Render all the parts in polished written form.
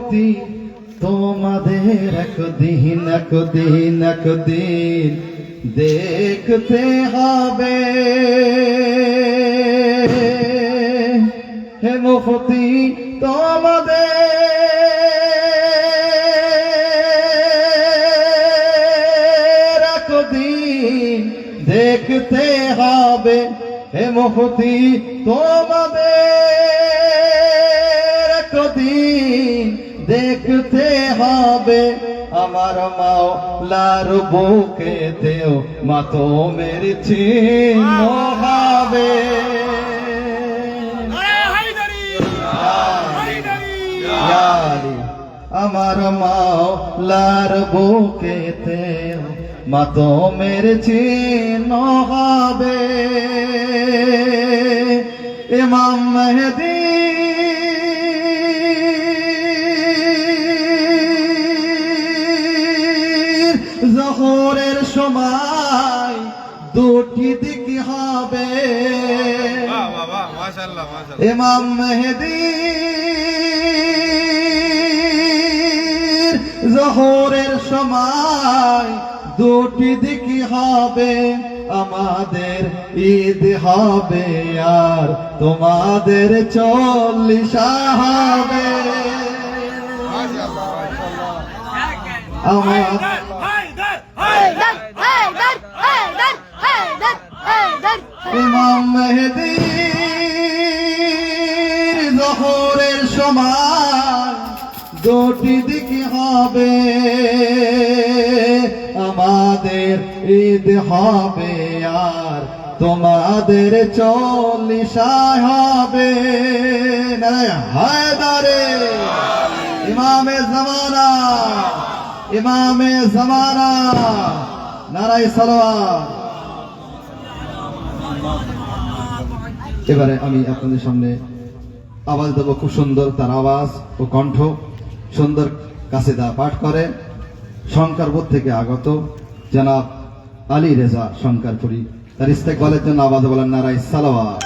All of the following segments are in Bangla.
মুক্তি তোমাদের একদিন একদিন একদিন দেখতে হবে। হে মুক্তি তোমাদের একদিন দেখতে হবে। হে মুক্তি তোমাদের একদিন দেখতে হবে। আমার মাওলার বুকেতেও মাতমের চিহ্ন হবে। আমার মাওলার বুকেতেও মাতমের চিহ্ন হবে। ইমাম মেহেদী জোহরের সময় দুটি দিক হবে। ইমাম মেহেদী জোহরের সময় দুটি দিক হবে। আমাদের ঈদ হবে আর তোমাদের 40 হবে। ইমাম মেহেদীর জোহরের সময় দুটি দিক হবে। আমাদের ঈদ হবে আর তোমাদের 40 হবে। হায়দারে ইমামে জামানা, ইমামে জামানা, নারায়ে সালাওয়াত। এবারে আমি আপনাদের সামনে আওয়াজ দেব, খুব সুন্দর তার আওয়াজ ও কণ্ঠ, সুন্দর কাসিদা পাঠ করে শঙ্করপুর থেকে আগত জনাব আলী রেজা শঙ্করপুরী। তার ইস্তেকবালের জন্য আওয়াজ বলেন নারায়ে সালাওয়াত।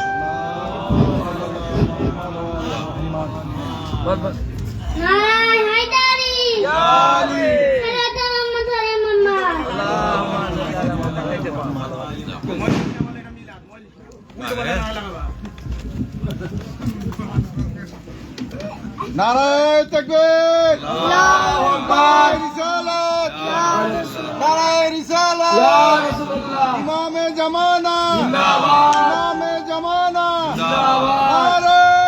নারায়ে তাকবীর, আল্লাহু আকবার, রিসালাত, নারায়ে রিসালাত, ইমামে জামানা জিন্দাবাদ, ইমামে জামানা জিন্দাবাদ, নারায়ে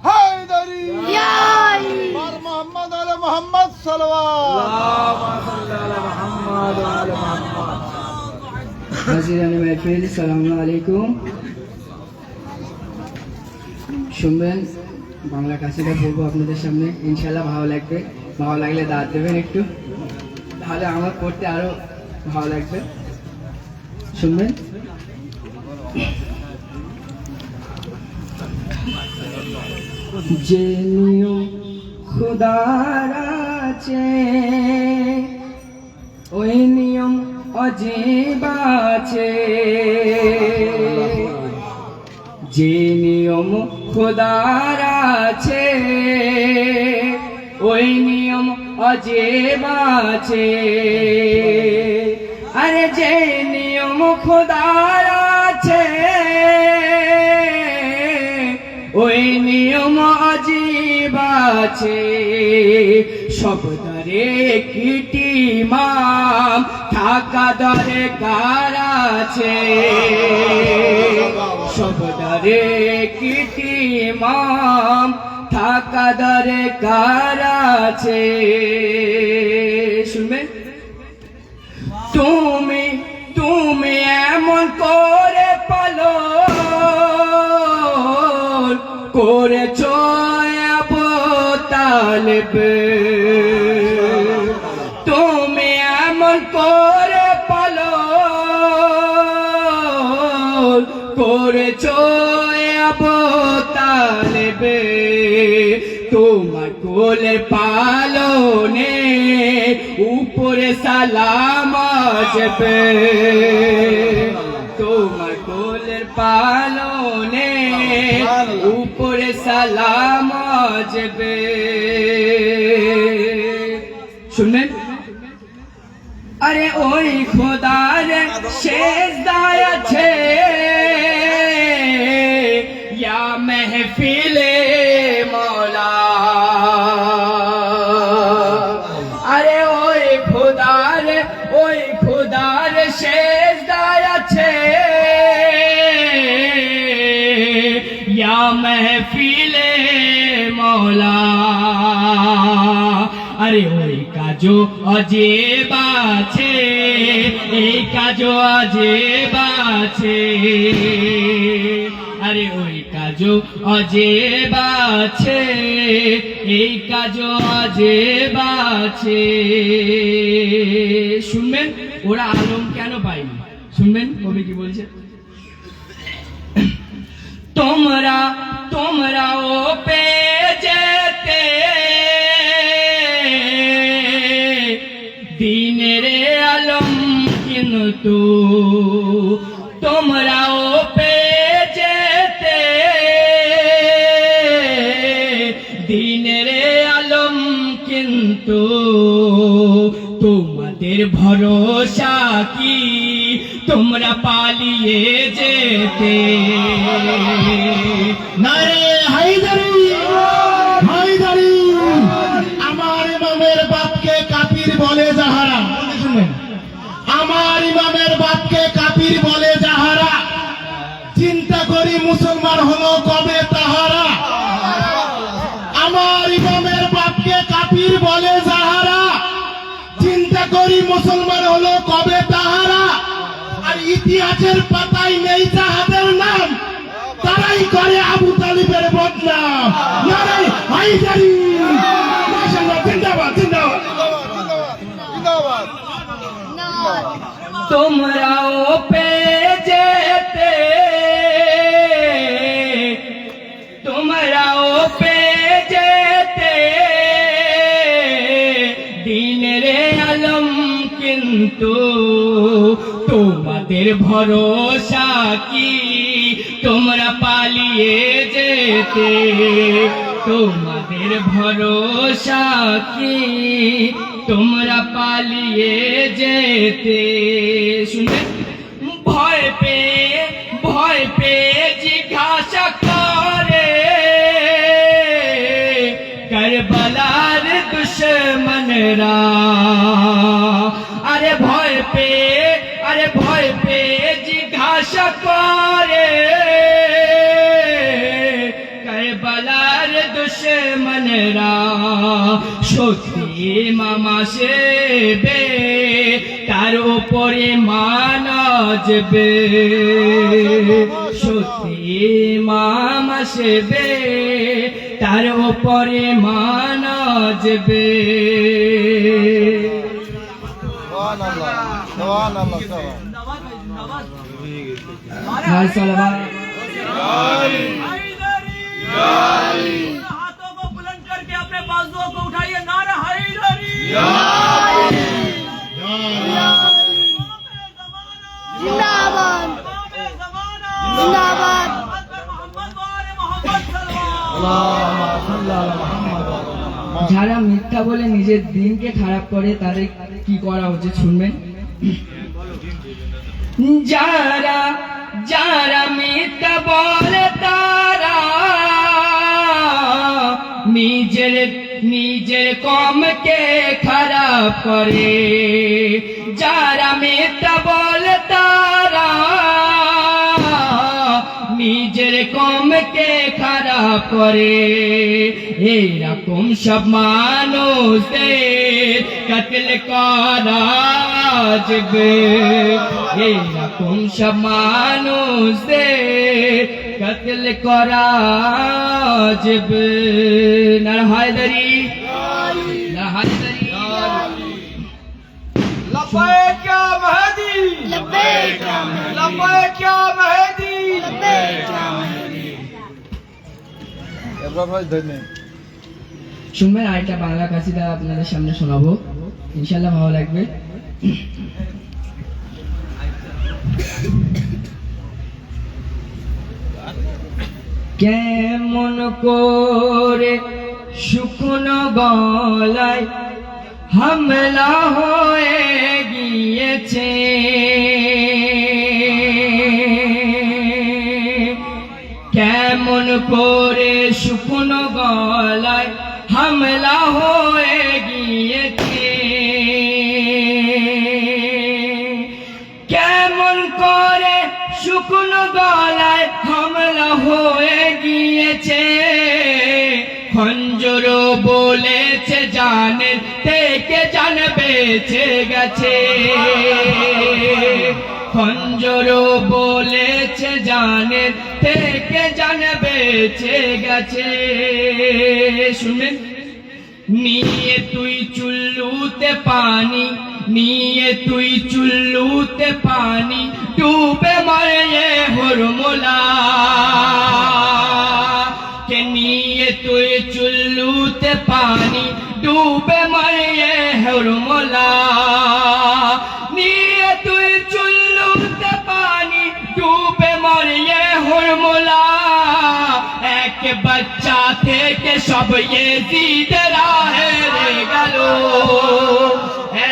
হায়দারি ইয়া আলী বার মুহাম্মদ আলা মুহাম্মদ সাল্লাল্লাহু আলা মুহাম্মদ ওয়া আলা মুহাম্মদ। হাজিরানে মাহফিল, আসসালামু আলাইকুম। শুনবেন, বাংলা কাসিদা পড়বো আপনাদের সামনে, ইনশাল্লাহ ভালো লাগবে। ভালো লাগলে দাঁত দেবেন একটু, তাহলে আমার পড়তে আরো ভালো লাগবে। শুনবেন। যে নিয়ম খুদার আছে ওই নিয়ম অজীব আছে। যে নিয়ম খুদার আছে ওই নিয়ম অজীব আছে। আরে যে নিয়ম খুদার আছে ওই নিয়ম অজীব আছে। শব্দরে কিটি মাম থাকা দরকার আছে। শব্দরে কিটি মাম থাকা দরকার আছে। শুনবেন। তুমি তুমি এমন করে পালো করেছ আবু তালেব। তুমি এমন করে পালো করেছ আবু তালেব। তোমার কোলে পালনে উপরে সালাম আসবে। তোমার কোলের পালনে উপরে সালাম আসবে। শুনলেন? আরে ওই খোদার সেজদায় আছে ইয়া মেহফিলে মৌলা। আরে ওই খোদার সেজদায় আছে ইয়া মেহফিলে মৌলা। আরে ওই কাজও অজেব আছে, এই কাজও অজেব আছে। আরে ওই কাজও অজেব আছে, এই কাজও অজেব আছে। শুনবেন ওরা আলম কেন পায়নি? শুনবেন কবি কি বলছে? তোমরাও পেয়ে যেতে দিনের আলম, কিন্তু তোমরাও পেয়ে যেতে দিনের আলম, কিন্তু তোমাদের ভরসা কি তোমরা পালিয়ে যেতে। নারে হায়দারি, হায়দারি। আমার ইমামের বাপকে কাফির বলে যাহারা, শুনবেন, আমার ইমামের বাপকে কাফির বলে যাহারা, চিন্তা করি মুসলমান হলো কবে তাহারা। আমার ইমামের বাপকে কাফির বলে যাহারা, চিন্তা করি মুসলমান হলো কবে তাহারা। আর ইতিহাসের পাতায় নেই যাহাদের নাম, তারাই করে আবু তালিবের বদনাম। নারে হায়দারি, মাশাআল্লাহ, জিন্দাবাদ, জিন্দাবাদ, জিন্দাবাদ। তোমরাও পেয়ে যেতে, তোমরাও পেয়ে যেতে দিনের আলম, কিন্তু তোমাদের ভরসা কি তোমরা পালিয়ে যেতে। তোমাদের ভরসা কি তোমরা পালিয়ে যেতে। শুনে ভয় পেয়ে জিজ্ঞাসা করে কারবালার দুশ্মনরা। আরে ভয় পেয়ে জিজ্ঞাসা করে কারবালার দুশ্মনরা। সত্যি মামা সেবে তার উপরে মান আসবে। সত্যি মামা সেবে তার উপরে মান আসবে। हर सलवार हाथों को बुलंद करके अपने बाजुओं को उठाइए, नारा हैदरी। जिंदाबाद जिंदाबाद। যারা মিথ্যা বলে নিজের দিনকে খারাপ করে তাদের কি করা উচিত শুনবেন। যারা মিথ্যা বলে তারা নিজের কমকে খারাপ করে। যারা মিথ্যা বলে তারা নিজের কমকে খারাপ করে। এরকম সব মানুষদের কতল করা যাবে। এরকম সব মানুষদের কতল করা যাবে। না হায়দারি, না হায়দারি। लब्बैक या मेहदी, लब्बैक लब्बैक या मेहदी। শুনবেন আরেকটা বাংলা কাসিদা আপনাদের সামনে শোনাবো, ইনশাল্লাহ ভালো লাগবে। কেমন করে শুকনো গলায় হামলা হয়ে গিয়েছে, কেমন করে শুকনো গলায় হামলা হয়ে গিয়েছে, কেমন করে শুকনো গলায় হামলা হয়ে গিয়েছে, খঞ্জর বলেছে জানের থেকে জান বেঁচে গেছে, খঞ্জর বলেছে জানের থেকে জান বেঁচে গেছে। শুনেন, নিয়ে তুই চুল্লুতে পানি, নিয়ে তুই চুল্লুতে পানি, ডুবে মরে হরমোলা, কে নিয়ে তুই চুল্লুতে পানি, ডুবে মরে হরমোলা, নিয়ে তুই চুল্লুতে পানি, ডুবে মরে হরমোলা, এক বাচ্চা থেকে সব ইয়েজিদ রাহে রে গেল,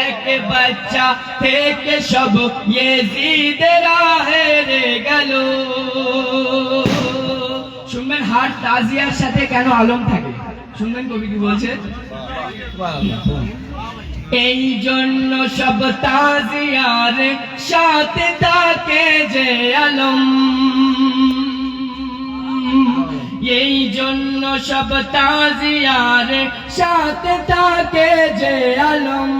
এক বাচ্চা থেকে সব ইয়েজিদ রাহে রে গেল। শুনবেন হার তাজিয়ার সাথে কেন আলম থাকে, শুনবেন কবি কি বলছে, এই জন্য সব তাজিয়ার সাথে থাকে যে আলম, এই জন্য সব তাজিয়ার সাথে থাকে যে আলম,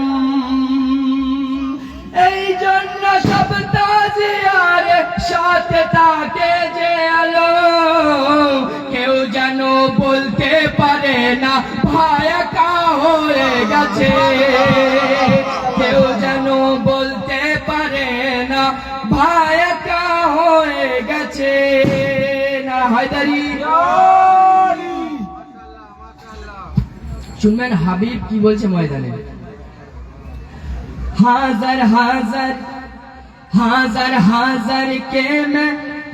এই জন্য সব তাজিয়ার সাথে থাকে যে আলম, কেউ যেন বলতে পারে না ভাই একা হয়ে গেছে, কেউ যেন বলতে পারে না ভাই একা হয়ে গেছে। না হায়দারি শুনবেন হাবিব কি বলছে ময়দানে, হাজার হাজার হাজার হাজার কে মে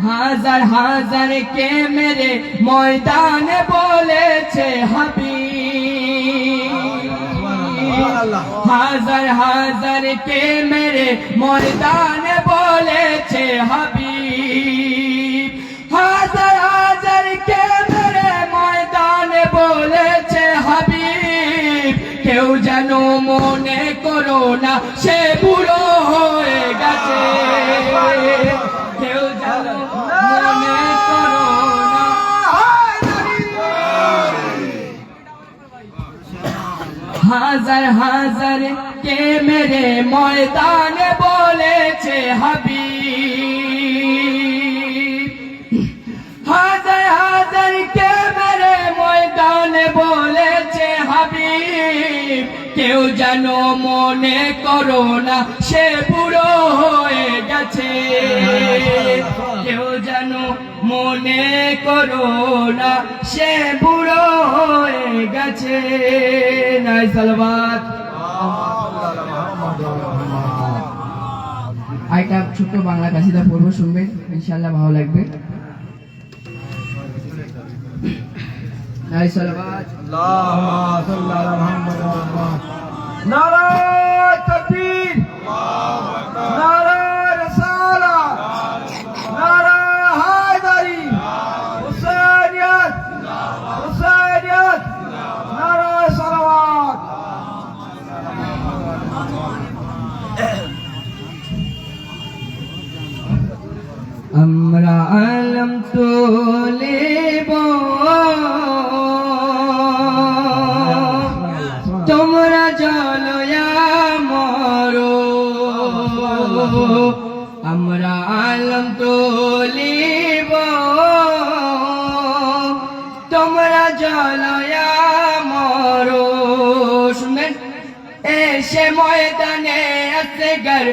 হাজার হাজার কে মেরে ময়দানে বলেছে হাবিব, হাজার হাজার কে মেরে ময়দানে বলেছে হাবিব, হাজার হাজার কে মেরে ময়দানে বলেছে হাবিব, কেউ যেন মনে করো না সে বুড়ো হয়ে গেছে, কেউ যেন মনে করো না, হাজার হাজার কে মেরে ময়দানে বলেছে হাবিব, হাজার হাজার কে মেরে ময়দানে বলেছে হাবিব, কেউ যেন মনে করো না সে বুড়ো হয়ে গেছে, কেউ যেন মনে করো না সে বুড়ো হয়ে গেছে। নাই সালাওয়াত। আরেকটা ছোট্ট বাংলা কাসিদা পড়বো, শুনবেন ইনশাআল্লাহ ভালো লাগবে। নাই সালাওয়াত। নারায়ে তাকবীর, নারায়ে রিসালাত, নারায়ে হায়দারি, হুসাইনিয়ত, হুসাইনিয়ত, নারায়ে সালাওয়াত। আমরা আলম তুলিব, তোমরা জলয়া মরো, আমরা আলম তুলিব, তোমরা জলয়া মরো। শুনবেন, এসে ময়দানে আসগর,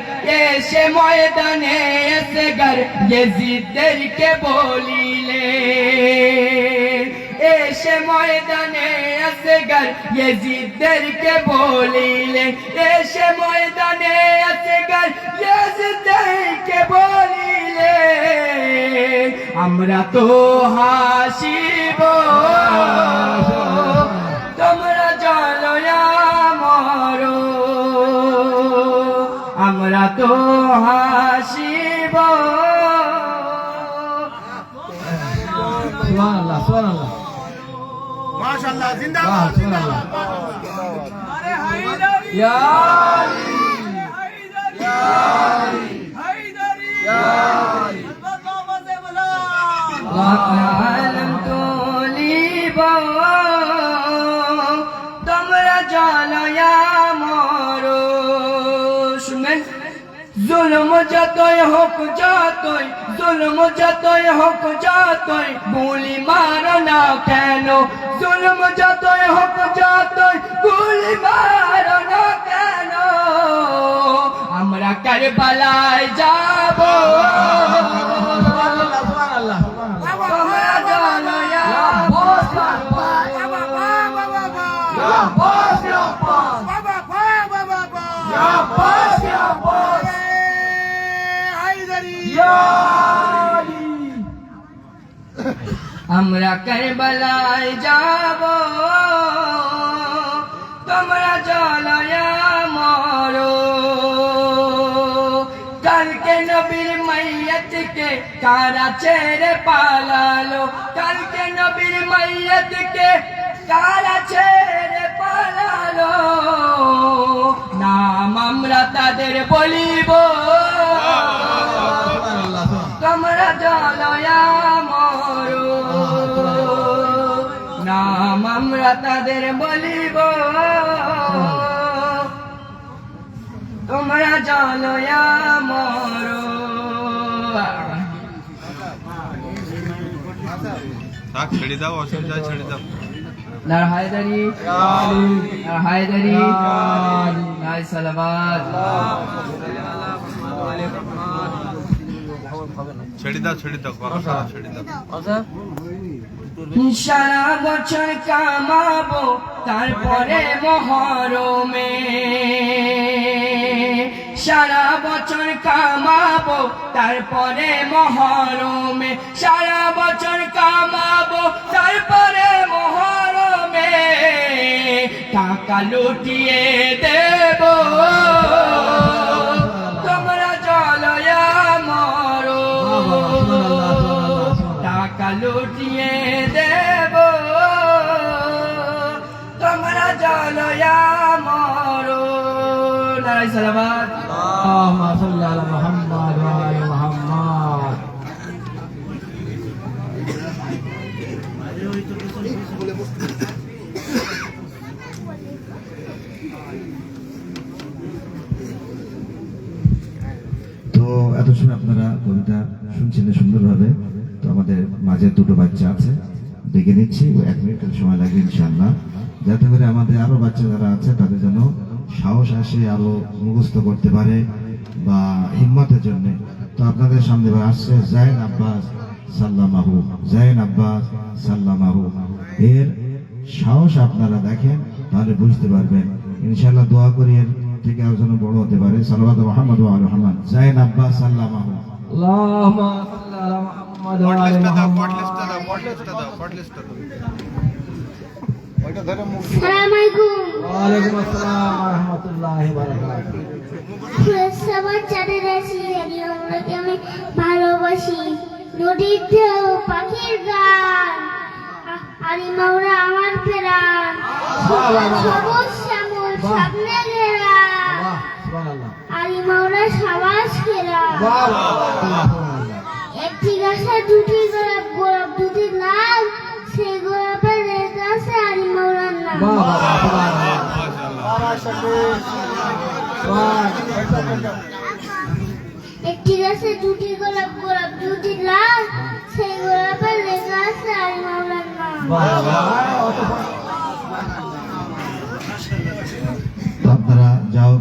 এসে ময়দানে আসগর ইয়েজিদদেরকে বলিলে, এসে ময়দানে আসগর ইয়েজিদদেরকে বলিলে, এসে ময়দানে আসগর ইয়েজিদদেরকে বলিলে, আমরা তো হাসিব তোমরা জলয়া মরো আমরা তো হাসিব সুবহানাল্লাহ সুবহানাল্লাহ মাশাআল্লাহ জিন্দাবাদ জিন্দাবাদ अरे हैदरी ইয়া हैदरी हैदरी अल्लाह से बोला আলম তুলিব তোমরা জলয়া মরো শুনেন জুলুম যতই হোক যতই জুলুম যতই হোক যতই গুলি মারো না কেন জুলুম যতই হোক যতই গুলি মারো না কেন আমরা কারবালায় যাব সুবহানাল্লাহ তোমরা জলয়া আমরা কারবালায় যাব তোমরা জলয়া মরো কালকে নবীর মাইয়াতকে কারা ছেড়ে পালালো কালকে নবীর মাইয়াতকে কারা ছেড়ে পালালো নাম আমরা তাদের বলিব তোমরা জলয়া মরো নাম আমরা তাদের বলিব তোমরা জলয়া মরো থাক ছেড়ে দাও অসুবিধা ছেড়ে দাও নার হায়দারি নার হায়দারি নার সালাবাত ছেড়ে দাও কথা ছেড়ে দাও সারা বছর কামাবো তারপরে মহরমে সারা বছর কামাবো তারপরে মহরমে সারা বছর কামাবো তারপরে মহরমে টাকা লুটিয়ে দেব তোমরা জলয়া মরো টাকা লুটিয়ে দেব তোমরা জলয়া মরো নারায় সালাবাত اللهم صل على محمد وعلى محمد তো এত সময় আপনারা কবিতা শুনছিলেন সুন্দরভাবে। তো আমাদের মাঝে দুটো বাচ্চা আছে, ডেকে নিচ্ছি, 1 মিনিট সময় লাগবে ইনশাআল্লাহ, যাতে করে আমাদের আরো বাচ্চা যারা আছে তাদের জন্য সাহস আসে, আরো মুখস্থ করতে পারে বা হিম্মতের জন্য। তো আপনাদের সামনে আসছে জাইন আব্বাস সাল্লামাহু, জাইন আব্বাস সাল্লামাহু। এর সাহস আপনারা দেখেন তাহলে বুঝতে পারবেন। ইনশাআল্লাহ দোয়া করি এর থেকে আরো যেন বড় হতে পারে। সাল্লাল্লাহু মুহাম্মদ ওয়া আলা মুহাম্মদ। জাইন আব্বাস সাল্লামাহু। اللهم صل على محمد وعلى محمد সালাম আলাইকুম। وعليكم السلام ورحمة الله وبركاته সবার চাঁদের রাশি আমরাকে আমি ভালোবাসি। নদীর ঢেউ পাখির গান আরি মাওরা আমার ফেরান সবুজ শ্যামল স্বপ্নে ঘেরা سبحان الله আরি মাওরা সাবাস ঘেরা। واو একটি গাছে দুটি গোলাপ, গোলাপ দুটি লাল, সেই গোলাপের রেখে আছে আরি মাওরার নাম। একটি গাছে দুটি গোলাপ, গোলাপ দুটি লাল, সেই গোলাপের রেখে আছে আরি মাওরার নাম। তো আপনারা যাও,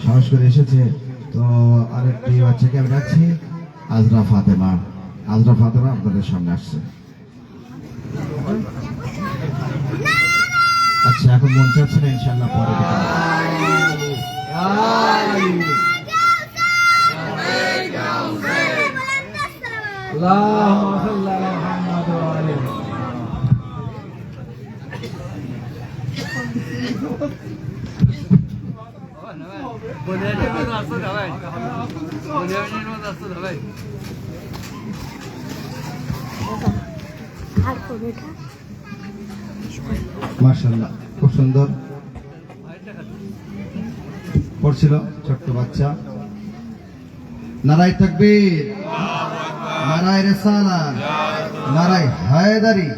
সাহস করে এসেছে। তো আরেকটি বাচ্চাকে আমি রাখছি, আজরা ফাতেমা। আজরা ফাতেমা আপনাদের সামনে আসছে। আচ্ছা, এখন মন চাচ্ছে না, ইনশাল্লাহ পরে দেখা হবে। اللهم صل মাশাআল্লাহ, খুব সুন্দর পড়ছিল ছোট্ট বাচ্চা। নারায়ে তাকবীর, নারায়ে রিসালাত, নারায়ে হায়দারি,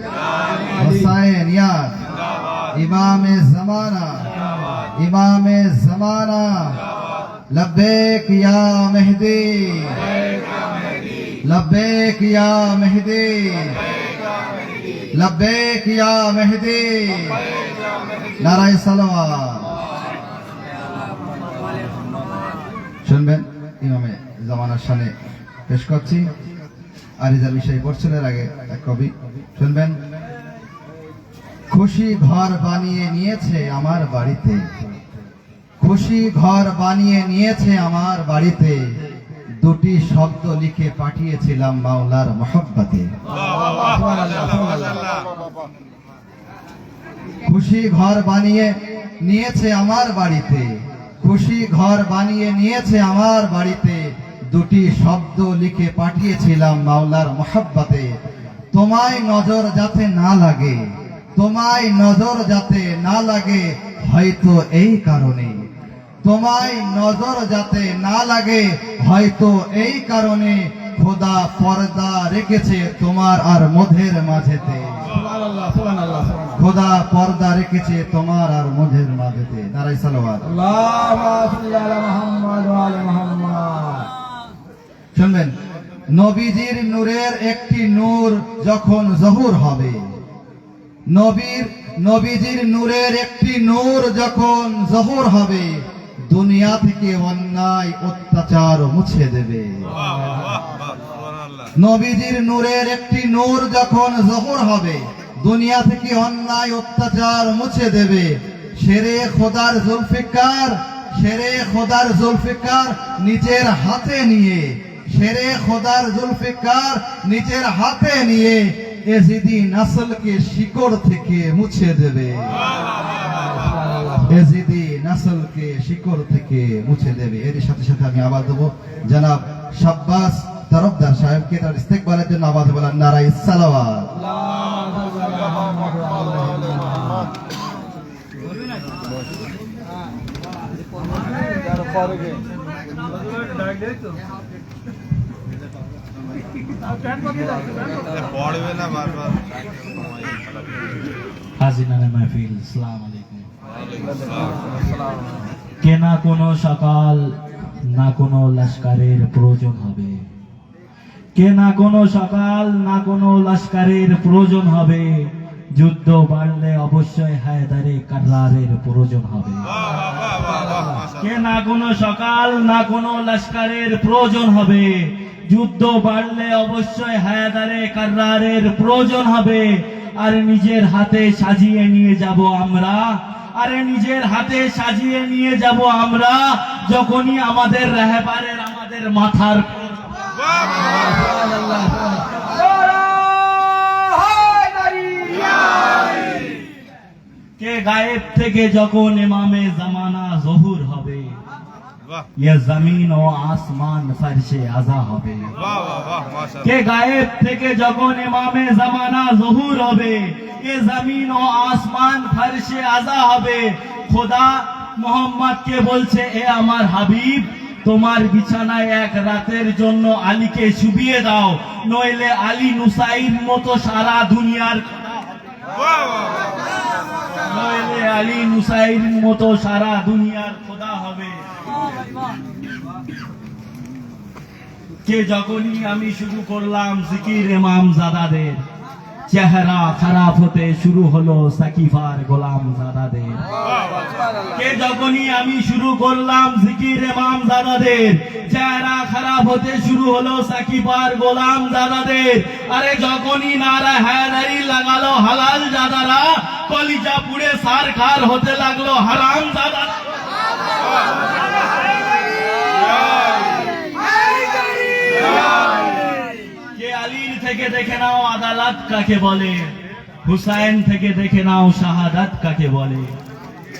হুসাইন ইয়াদ, ইমামে জামানা, ইমামে জামানা, লব্বেক ইয়া মেহদি, লব্বেক ইয়া মেহদি, লব্বেক ইয়া মেহদি, নারায়ে সালাওয়াত। শুনবেন ইমামে জামানার শানে পেশ করছি। আরিজার বিষয় পড়ছেন এর আগে এক কবি, শুনবেন। খুশি ঘর বানিয়ে নিয়েছে আমার বাড়িতে, খুশি ঘর বানিয়ে নিয়েছে আমার বাড়িতে, দুটি শব্দ লিখে পাঠিয়েছিলাম মাওলার মহব্বতে। খুশি ঘর বানিয়ে নিয়েছে আমার বাড়িতে, খুশি ঘর বানিয়ে নিয়েছে আমার বাড়িতে, দুটি শব্দ লিখে পাঠিয়েছিলাম মাওলার মহব্বতে। তোমায় নজর যাতে না লাগে, তোমায় নজর যাতে না লাগে, হয়তো এই কারণে, তোমায় নজর যাতে না লাগে, হয়তো এই কারণে, খোদা পর্দা রেখেছে তোমার আর মধের মাঝেতে। খোদা পর্দা রেখেছে তোমার আর মধের মাঝেতে। নারায়ে সালাওয়াত। আল্লাহুম্মা সাল্লি আলা মুহাম্মাদ ওয়া আলি মুহাম্মাদ। শুনবেন, নবীজির নূরের একটি নূর যখন জহুর হবে, নবীজির নূরের একটি নূর যখন জহুর হবে, দুনিয়া থেকে অন্যায় অত্যাচার মুছে দেবে। নবীজির নূরের একটি নূর যখন জহুর হবে, দুনিয়া থেকে অন্যায় অত্যাচার মুছে দেবে। শেরে খোদার জুলফিকার, শেরে খোদার জুলফিকার নিজের হাতে নিয়ে, শেরে খোদার জুলফিকার নিজের হাতে নিয়ে এজিদি নসলকে শিকড় থেকে মুছে দেবে। এজিদি নসলকে শিকড় থেকে মুছে দেবে। এর সাথে সাথে আমি আওয়াজ দেবো জনাব শাব্বাস তরফদার সাহেবকে তার ইস্তেকবালের জন্য আওয়াজ বলেন নারায়ে সালাওয়াত। পড়বে না বারবার। হাজিরানে মাহফিল, আসসালামু আলাইকুম। কে না কোনো সকাল না কোনো লস্করের প্রয়োজন হবে, কে না কোনো সকাল না কোনো লস্করের প্রয়োজন হবে, যুদ্ধ বাড়লে অবশ্যই হায়দারে কাররারের প্রয়োজন হবে। কে না কোনো সকাল না কোনো লস্করের প্রয়োজন হবে, যুদ্ধ বাড়লে অবশ্যই হায়দারে কাররারের প্রয়োজন হবে। আর নিজের হাতে সাজিয়ে নিয়ে যাব আমরা, আরে নিজের হাতে সাজিয়ে নিয়ে যাব আমরা, যখনই আমাদের রাহবারের আমাদের মাথার কে গায়েব থেকে যখন ইমামে জামানা জহুর হবে, ये जमीन ও আসমান ফরশে আযা হবে। কে গায়েব থেকে যখন ইমামে জামানা জহুর হবে, এ জমিন ও আসমান ফরশে আযা হবে। খোদা মোহাম্মদ কে বলছে, এ আমার হাবিব, তোমার বিছানায় এক রাতের জন্য আলীকে শুবিয়ে দাও, নইলে আলী নুসাইর মতো সারা দুনিয়ার নইলে আলী নুসাইর মতো সারা দুনিয়ার খোদা হবে। কে যখনই আমি শুরু করলাম জিকির ইমাম জাদাদের, চেহারা খারাপ হতে শুরু হলো সাকিফার গোলাম জাদাদের। কে যখনই আমি শুরু করলাম জিকির ইমাম জাদাদের, চেহারা খারাপ হতে শুরু হলো সাকিফার গোলাম জাদাদের। আরে যখনই নারা হায়দারি লাগালো হালাল জাদারা, কলিজা পুড়ে সারখার হতে লাগলো হারাম জাদারা। কে আলীর থেকে দেখে নাও আদালত কাকে বলে, হুসাইন থেকে দেখে নাও শাহাদাত কাকে বলে।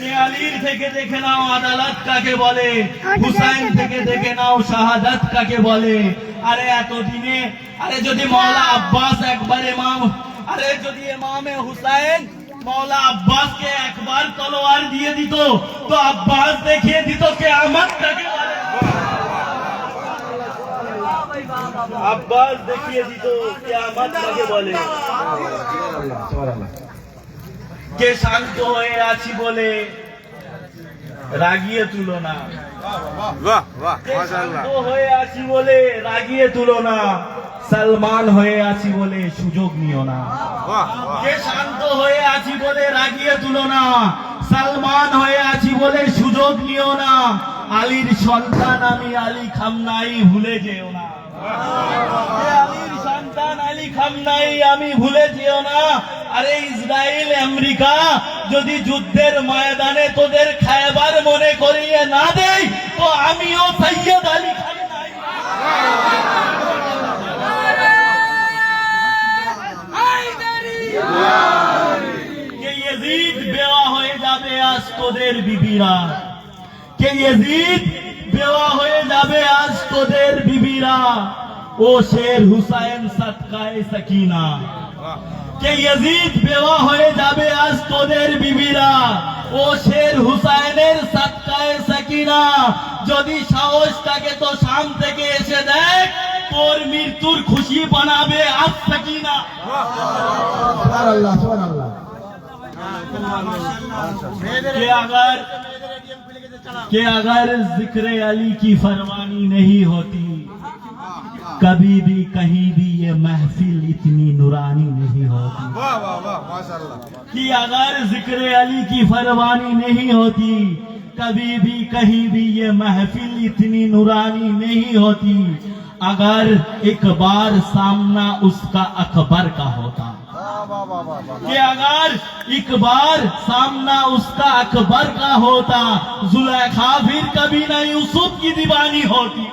কে আলীর থেকে দেখে নাও আদালত কাকে বলে, হুসাইন থেকে দেখে নাও শাহাদাত কাকে বলে। আরে এতদিনে আরে যদি মৌলা আব্বাস একবার যদি ইমামে হুসাইন মৌলা আব্বাসকে একবার তলোয়ার দিয়ে দিত তো আব্বাস দেখিয়ে দিত কিয়ামত কাকে বলে। আব্বাস দেখিয়ে দিত কিয়ামত কাকে বলে। কে শান্ত হয়ে আছি বলে রাগিয়ে তুলো না, বাহ বাহ কে মাশাআল্লাহ। শান্ত হয়ে আছি বলে রাগিয়ে তুলো না, সালমান হয়ে আছি বলে সুযোগ নিও না। বাহ বাহ কে শান্ত হয়ে আছি বলে রাগিয়ে তুলো না, সালমান হয়ে আছি বলে সুযোগ নিও না। আলীর সন্তান আমি আলী খামনাই ভুলে যেও না। কে আলীর সন্তান আলী খামনাই আমি ভুলে যেও না। আরে ইসরায়েল আমেরিকা যদি যুদ্ধের ময়দানে তোদের খায়বার মনে করিয়ে না দেয় তো আমিও সৈয়দ আলী খামনাই। কে ইয়াজিদ বেওয়া হয়ে যাবে আজ তোদের বিবিরা, কে ইয়াজিদ বেওয়া হয়ে যাবে আজ তোদের বিবিরা। ও শের হুসাইন সদকায়ে সকিনা, কে ইয়াজিদ বেওয়া হয়ে যাবে আজ তোদের বিবিরা। ও শের হুসাইনের সদকায়ে সকিনা, যদি সাহস থাকে তো শাম থেকে এসে দেখ তোর মৃত্যুর খুশি বানাবে আজ সকিনা। कि अगर जिक्र अली की फरमानी नहीं होती कभी भी कहीं भी ये महफिल इतनी नूरानी नहीं होती। वाह वाह वाह माशाल्लाह। कि अगर जिक्र अली की फरमानी नहीं होती कभी भी कहीं भी ये महफिल इतनी नूरानी नहीं होती। अगर एक बार सामना उसका अकबर का होता, कि अगर एक बार सामना उसका अकबर का होता जुलेखा फिर कभी ना यूसुफ की दीवानी होती।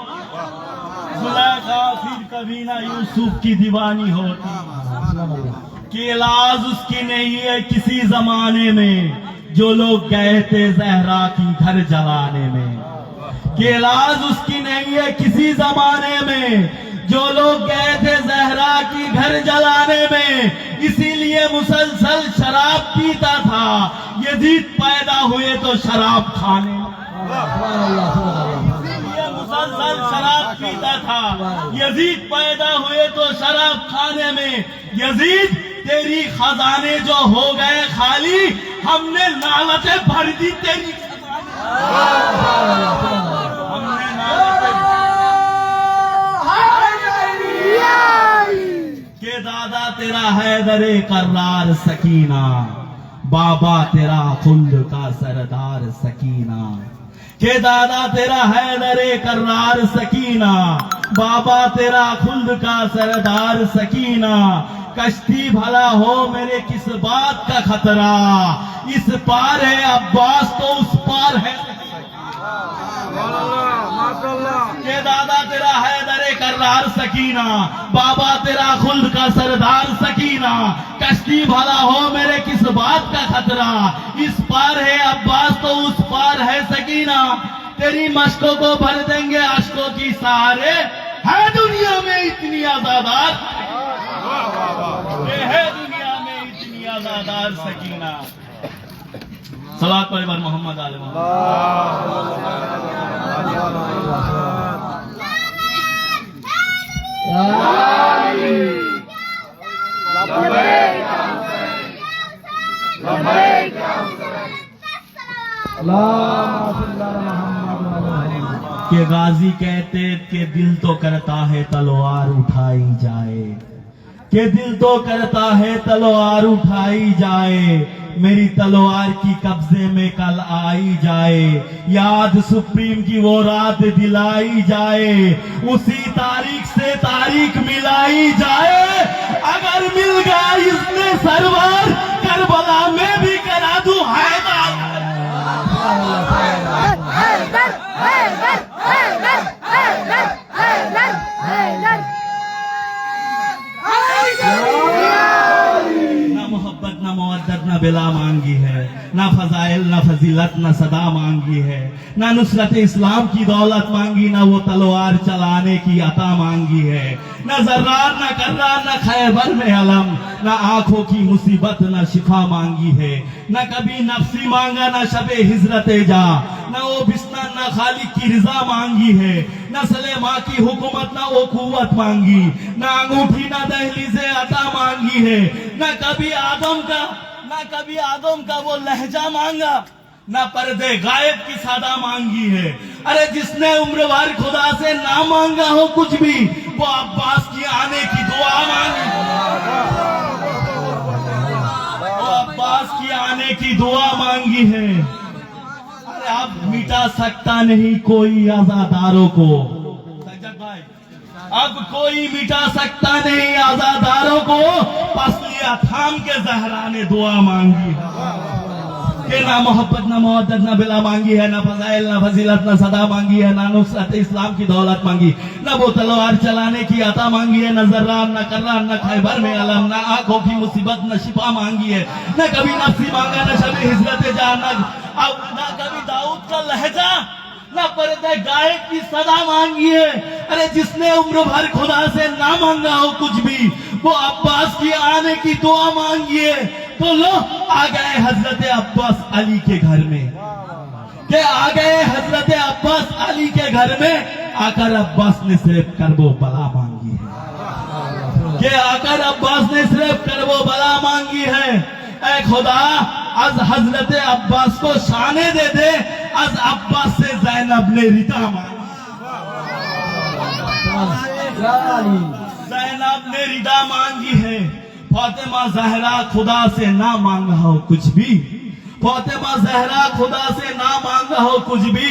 जुलेखा फिर कभी ना यूसुफ की दीवानी होती। कि इलाज उसकी नहीं है किसी जमाने में जो लोग गए थे जहरा की घर जलाने में। कि इलाज उसकी नहीं है किसी जमाने में जो लोग गए थे जहरा की घर जलाने में। इसीलिए मुसलसल शराब पीता था, यजीद पैदा हुए तो शराब खाने में। ये मुसलसल शराब पीता था, यजीद पैदा हुए तो शराब खाने में। यजीद तेरी खजाने जो हो गए खाली, हमने लालचे भर दी तेरी हमने के दादा तेरा हैदरे करार सकीना, बाबा तेरा खुल्द का सरदार सकीना। के दादा तेरा हैदरे करार सकीना, बाबा तेरा खुल्द का सरदार सकीना। कश्ती भला हो मेरे किस बात का खतरा, इस पार है अब्बास तो उस पार है। के दादा तेरा हैदरे करार सकीना, बाबा तेरा खुल्द का सरदार सकीना। कश्ती भला हो मेरे किस बात का खतरा, इस पार है अब्बास तो उस पार है सकीना। तेरी मशकों को भर देंगे अश्कों की सहारे, है दुनिया में इतनी आजादार, है दुनिया में इतनी आजादार सकीना। सलात पर मोहम्मद आले के गाजी कहते कि दिल तो करता है तलवार उठाई जाए, के दिल तो करता है तलवार उठाई जाए। मेरी तलवार की कब्जे में कल आई जाए, याद सुप्रीम की वो रात दिलाई जाए। उसी तारीख से तारीख मिलाई जाए, अगर मिल गया इसने सरवर करबला में भी करा दूं हैदर। ना मोहब्बत ना मवद्दत ना बिला मांगी है, ना फजाइल ना फजीलत ना सदा मांगी है, ना नुसरत इस्लाम की दौलत मांगी, ना वो तलवार चलाने की अता मांगी है, ना जर्रार ना कर्रार ना खैबर में अलम, ना आंखों की मुसीबत ना शिफा मांगी है, ना कभी नफसी मांगा ना शबे हिजरत जा, ना वो बिस्ना ना खालिक की रिजा मांगी है, ना सलेमा की हुकूमत ना वो कुव्वत मांगी, ना अंगूठी ना दहलीज़े अता मांगी है, ना कभी आदम का वो लहजा मांगा, ना पर्दे गायब की सदा मांगी है। अरे जिसने उम्र भर खुदा से ना मांगा हो कुछ भी, वो अब्बास की आने की दुआ मांगी, वो अब्बास की आने की दुआ मांगी है। अरे अब मिटा सकता नहीं कोई आजादारों को, अब कोई मिटा सकता नहीं आजादारों को, पसलिया थाम के जहरा ने दुआ मांगी कि ना मोहब्बत ना मोहब्बत ना बिला मांगी है, ना फजाइल ना फजीलत ना सदा मांगी है, ना नुसरत इस्लाम की दौलत मांगी, ना वो तलवार चलाने की अता मांगी है, ना जर्रार ना कर्रार ना खैबर में अलम, ना आंखों की मुसीबत ना शिफा मांगी है, ना कभी नफसी मांगा ना शबे हिजरत जा, ना कभी दाऊद का लहजा, ना पर्दे गायब की सदा मांगी है। अरे जिसने उम्र भर खुदा से ना मांगा हो कुछ भी, वो अब्बास की आने की दुआ मांगी है। तो लो आ गए हजरत अब्बास अली के घर में, के आ गए हजरत अब्बास अली के घर में, आकर अब्बास ने सिर्फ करबो बला मांगी है, के आकर अब्बास ने सिर्फ करबो बला मांगी है। ऐ खुदा आज हजरत अब्बास को शाने दे दे, आज अब्बास से ज़ैनब ने रिदा मांगी, ज़ैनब ने रिदा मांगी है। फातिमा ज़हरा खुदा से ना मांगा हो कुछ भी, फातिमा ज़हरा खुदा से ना मांगा हो कुछ भी,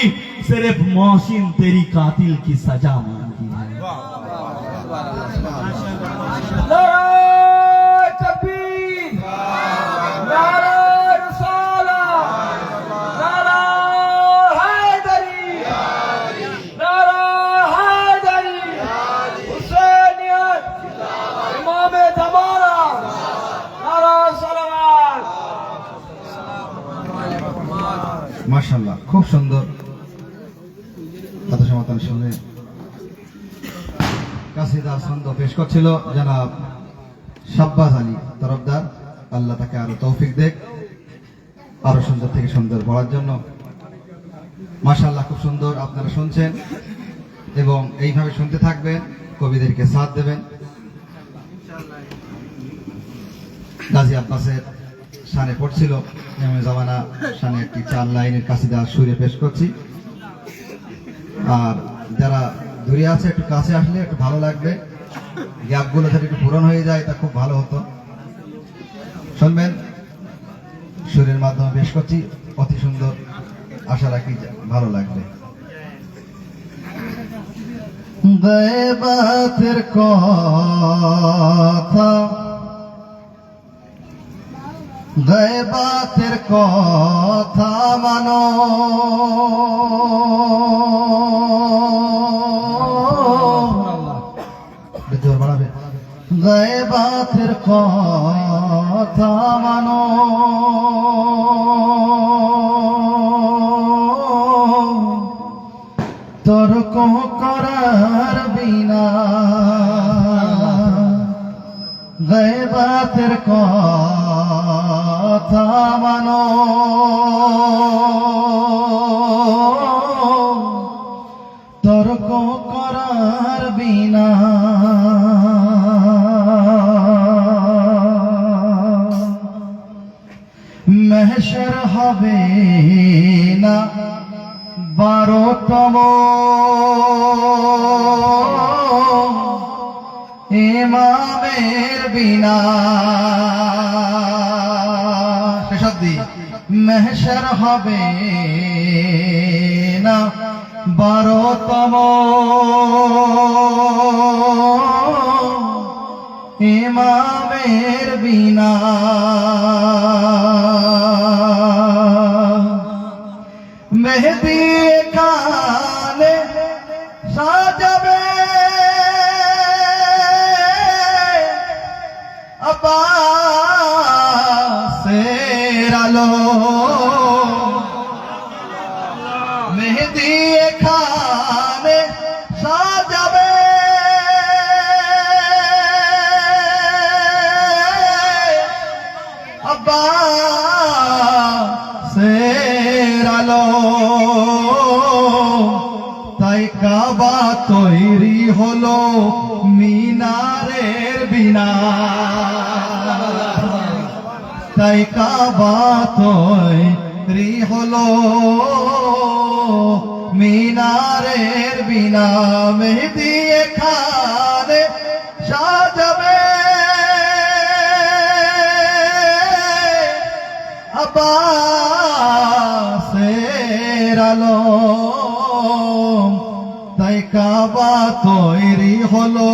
सिर्फ मोहसिन तेरी कातिल की सजा मांगी है। মাশাআল্লাহ, খুব সুন্দর কথা সমাধান শুনে কাসিদা ছন্দ পেশ করছিল জনাব শাব্বাজ আলী তরফদার। আল্লাহ তাকে আরো তৌফিক দেখ আরো সুন্দর থেকে সুন্দর বলার জন্য। মাশাআল্লাহ, খুব সুন্দর আপনারা শুনছেন এবং এইভাবে শুনতে থাকবেন, কবিদেরকে সাথ দেবেন। গাজী আব্বাসের শানে পড়ছিল এমএ জামানা শানে একটি 4 লাইনের কাসিদা সুরে পেশ করছি। আর যারা দূরে আছে একটু কাছে আসলে একটু ভালো লাগবে, গ্যাপগুলো যদি একটু পূরণ হয়ে যায় তা খুব ভালো হতো। শুনবেন, সুরের মাধ্যমে পেশ করছি, অতি সুন্দর, আশা রাখি ভালো লাগবে। গায়বাতের কথা, গায়বাতের কথা মানো, জোর বাড়াবে। গায়বাতের কথা মানো, তর্ক করার বিনা, গায়বাতের কথা মানো, তর্ক করার বিনা। মেহশর হবে না 12তম ইমামের বিনা। শেষাব্দি মেহশর হবে না 12তম ইমামের বিনা। মেহেদি কানে সাজাবে আব্বাসের আলো, তাই কাবা তৈরি হলো মিনারের বিনা, তাই কাবা তৈরি হলো মিনারের বিনা। মেহেদি এখানে সাজাবে আব্বাসের আলম, তাই কাবা তৈরি হলো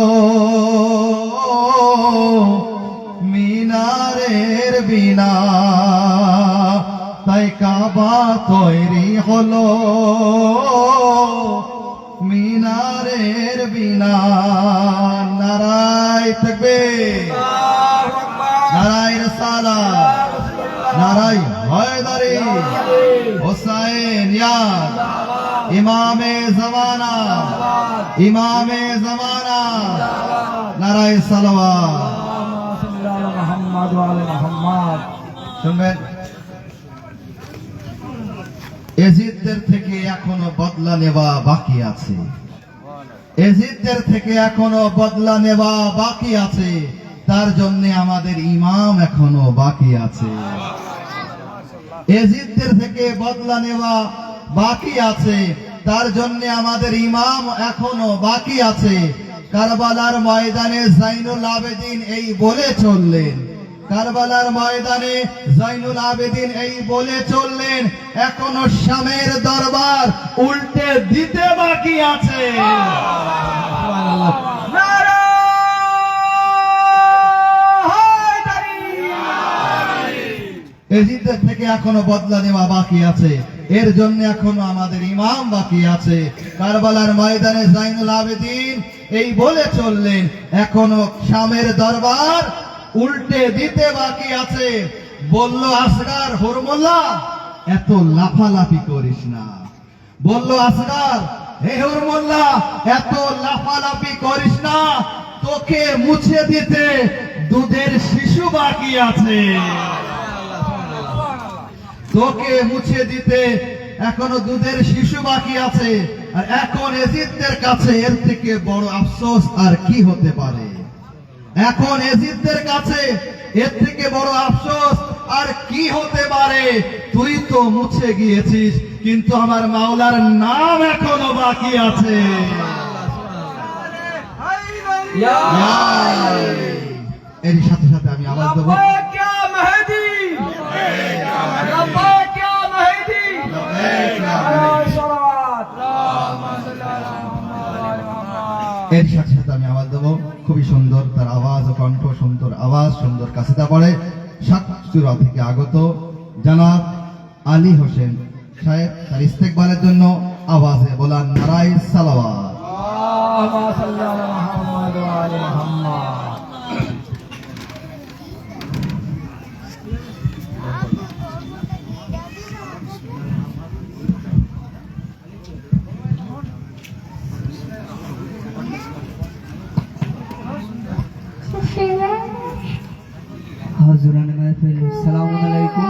মিনারের বিনা, তাই কাবা তৈরি হলো মিনারের বিনা। নারায় তাকবীর, নারায় রিসালাত, নারায় হায়দারি, হুসাইন ইয়াদ, ইমামে জামানা, ইমামে জামানা, নারায় সালাওয়াত। শুনবেন, এজিদদের থেকে এখনো বদলা নেওয়া বাকি আছে, এজিদদের থেকে এখনো বদলা নেওয়া বাকি আছে, তার জন্য আমাদের ইমাম এখনো বাকি আছে। এজিদদের থেকে বদলা নেওয়া বাকি আছে, তার জন্য আমাদের ইমাম এখনো বাকি আছে। কারবালার ময়দানে জাইনুল আবেদিন এই বলে চললেন, কারবালার ময়দানে জাইনুল আবেদিন এই বলে চললেন, এখনো শামের দরবার উল্টে দিতে বাকি আছে। এজিদদের থেকে এখনো বদলা নেওয়া বাকি আছে, এর জন্য এখনো আমাদের ইমাম বাকি আছে। কারবালার ময়দানে জাইনুল আবেদিন এই বলে চললেন, এখনো শামের দরবার উল্টে দিতে বাকি আছে। বলল আসগার, হুরমুল্লাহ এত লাফালাফি করিস না, বলল আসগার, হে হুরমুল্লাহ এত লাফালাফি করিস না, তোকে মুছে দিতে দুধের শিশু বাকি আছে, তোকে মুছে দিতে এখনো দুধের শিশু বাকি আছে। আর এখন এজিদদের কাছে এর থেকে বড় আফসোস আর কি হতে পারে? এখন এজিদদের কাছে এর থেকে বড় আফসোস আর কি হতে পারে? তুই তো মুছে গিয়েছিস, কিন্তু আমার মাওলার নাম এখনো বাকি আছে। এর সাথে সাথে আমি আওয়াজ দেবো, এর সাথে সাথে আমি আওয়াজ দেবো, খুবই সুন্দর তার আওয়াজ ও কণ্ঠ, সুন্দর আওয়াজ, সুন্দর কাসিদা পড়ে। সাতচুরা থেকে আগত জনাব আলী হোসেন সাহেব তার ইস্তেকবালের জন্য আওয়াজে বলান নারায়ে সালাওয়াত। হাজরান মাহফিল, আসসালামু আলাইকুম।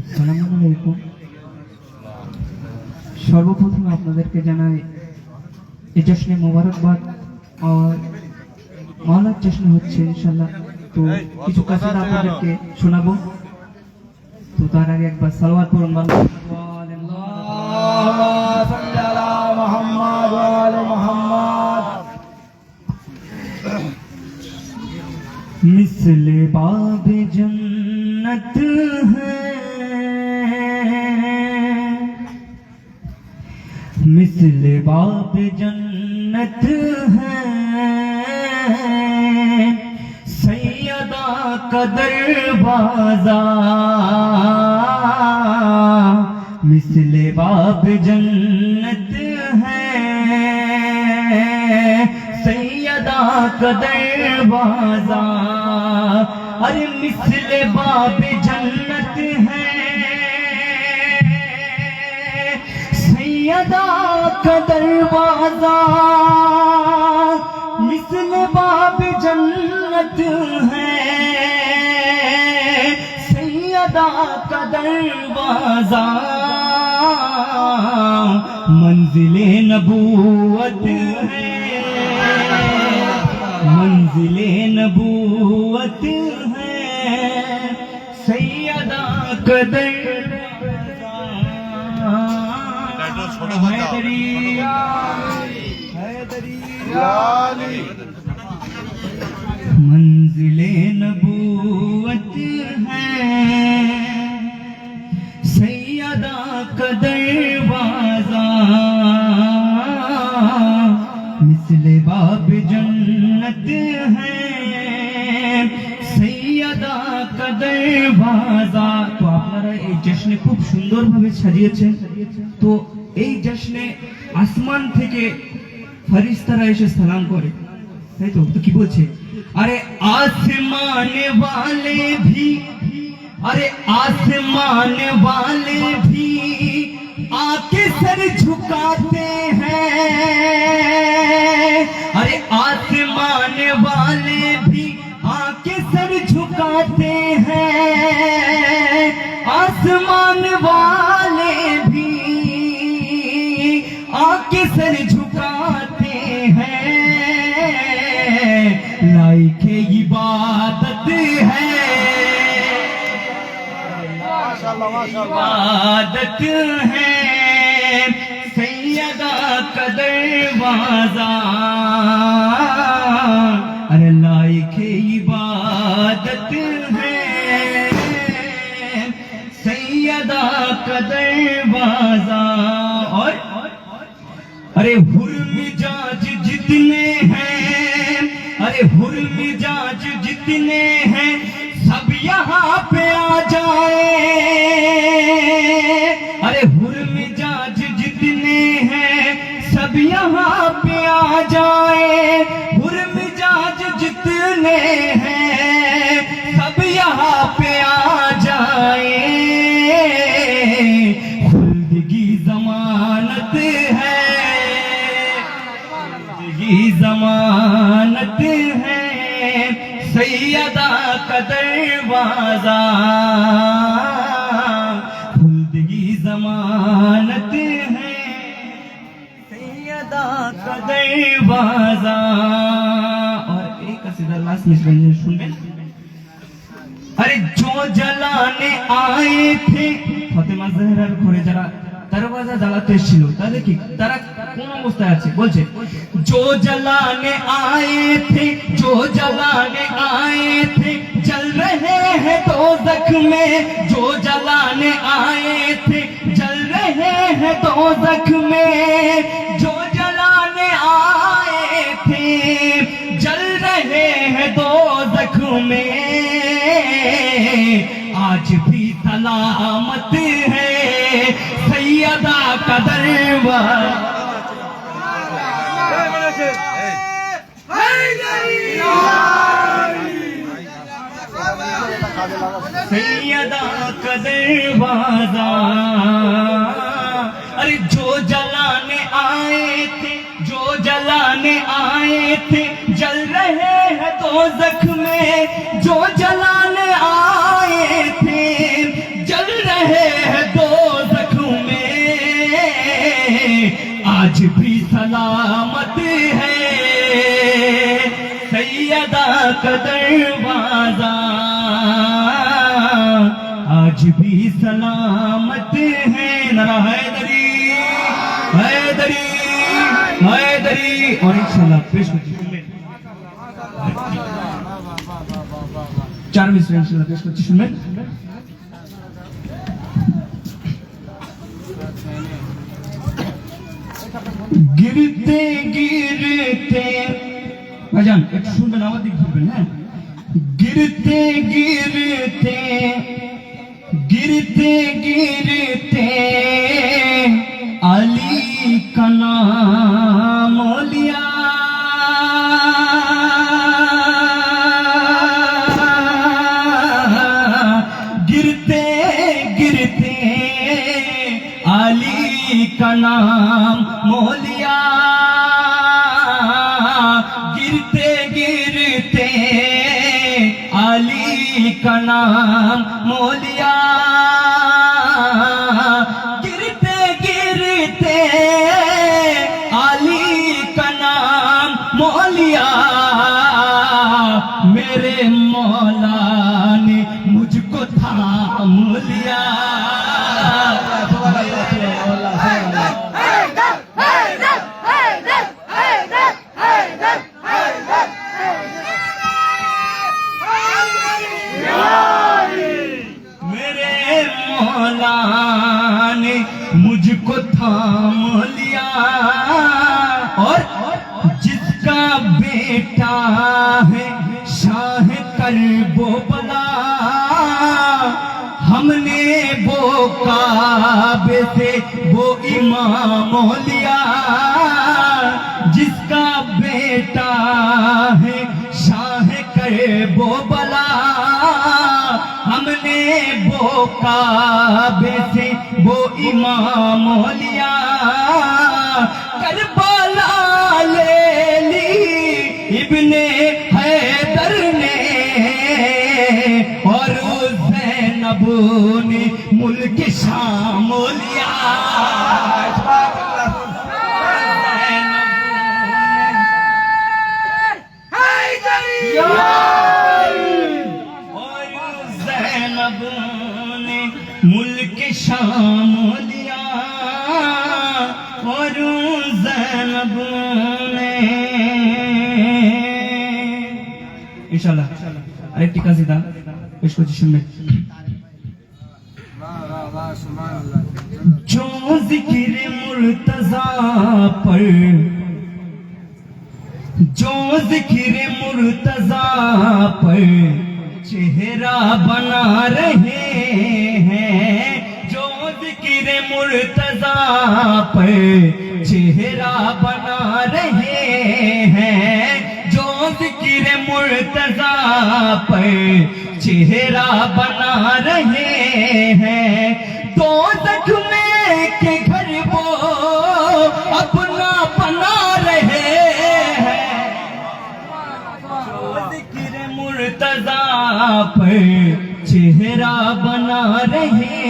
আসসালামু আলাইকুম। সর্বপ্রথম আপনাদেরকে জানাই এই জশ্নে মোবারকবাদ। আর মাওলার জশ্ন হচ্ছে ইনশাআল্লাহ, তো কিছু কাসিদা আপনাদেরকে শোনাবো। তো তার আগে একবার সালাওয়াত পড়ুন। मिसले बाब जन्नत है, मिसले बाब जन्नत है, सैयदा का दरवाजा, मिसले बाब जन्नत है, सैयदा का दरवाजा, अरे मिसले बाब जन्नत है, सैयदा का दरवाजा, मिसले बाब जन्नत है, सैयदा का दरवाजा, मंजिले नबूवत है, मंजिले नबूवत है, सैयदा का दरवाजा, हैदरी हैदरी मंजिले नबूवत है, सैयदा का दरवाजा, मिसले बाब जन्नत है, सैयदा का दरवाजा। तो আপনারা এই জশ্নে খুব সুন্দরভাবে সাজিয়েছেন। তো এই জশ্নে আসমান থেকে ফেরেশতারা এসে সালাম করে, তাই তো? তো কি বলছে? अरे आसमान वाले भी, अरे आसमान वाले भी आके सर झुकाते हैं, अरे आसमान वाले भी आके सर झुकाते हैं, आसमान वाले भी आके सर झुकाते हैं, लाइके इबादत है, इबादत है, सैयदा का दरवाजा, अरे लाइके इबादत है, सैयदा का दरवाजा। और अरे हुर मिजाज जितने हैं, अरे हुर मिजाज जितने हैं, सब यहाँ पे आ जाए, अरे हुर मिजाज जितने हैं, सब यहाँ पे आ जाए, हुर मिजाज जितने हैं, सब यहाँ पे आ जाए, खुल्द की जमानत है, की जमानत है, सैयदा का दरवाजा, खुल्द की जमानत है, सैयदा का दरवाजा। और एक कसीदा लास्ट में सुनবেন। अरे जो जलाने आए थे, ফাতেমা জাহরার ঘরে যারা दरवाजा জ্বালাতে ছিল তাদের কি তারা কোন অবস্থায় আছে? বলছে जो जलाने आए थे, जो जलाने आए थे, जल रहे हैं दोज़ख में, जो जलाने आए थे, जल रहे हैं दोज़ख में, जो जलाने आए थे, जल रहे हैं दोज़ख में, आज भी सलामत है, सैयदा का दरवाजा, सैयदा का दरवाजा। अरे जो जलाने आए थे, जो जलाने आए थे, जल रहे हैं दोज़ख में, जो जलाने आए थे, जल रहे हैं दोज़ख में, आज भी सलामत है, सैयदा का दरवाजा, आज भी सलामत है। नारा हैदरी हैदरी हैदरी। और इंशाल्लाह पेश করছি শুনবেন, 4 মিনিট इंशाल्लाह पेश করছি শুনবেন। गिरते गिरते भाईजान একটু শুনবেন, আমার দিক ঘুরবেন। হ্যাঁ, गिरते गिरते गिरते गिरते का नाम लिया गिरते गिरते अली का नाम मोलिया गिरते गिरते अली का नाम मोलिया गिरते गिरते अली का नाम मोलिया मेरे मौला ने मुझको थाम लिया मेरे मौला ने मुझको थाम लिया और जिसका बेटा है शाह करबो बला हमने वो काबे से वो इमाम लिया जिसका बेटा है शाह करबो बला हमने वो काबे से वो इमाम लिया करबला ले ली इब्ने हैदर ने और ज़ैनब ने मुल्क शाम लिया ज़ैनब ने मुल्क शाम लिया और ज़ैनब ने इंशाल्लाह আরেকটি কাসিদা পেশ করছি শুনবেন जो जिक्र मुर्तजा पर जो जिक्र मुर्तजा पर चेहरा बना रहे हैं जो जिक्र मुर्तजा पर चेहरा बना रहे हैं जो जिक्र मुर्तजा पर चेहरा बना रहे हैं तो जख्मे के घर वो अपना बना रहे हैं जो जिक्र मुर्तजा पर चेहरा बना रहे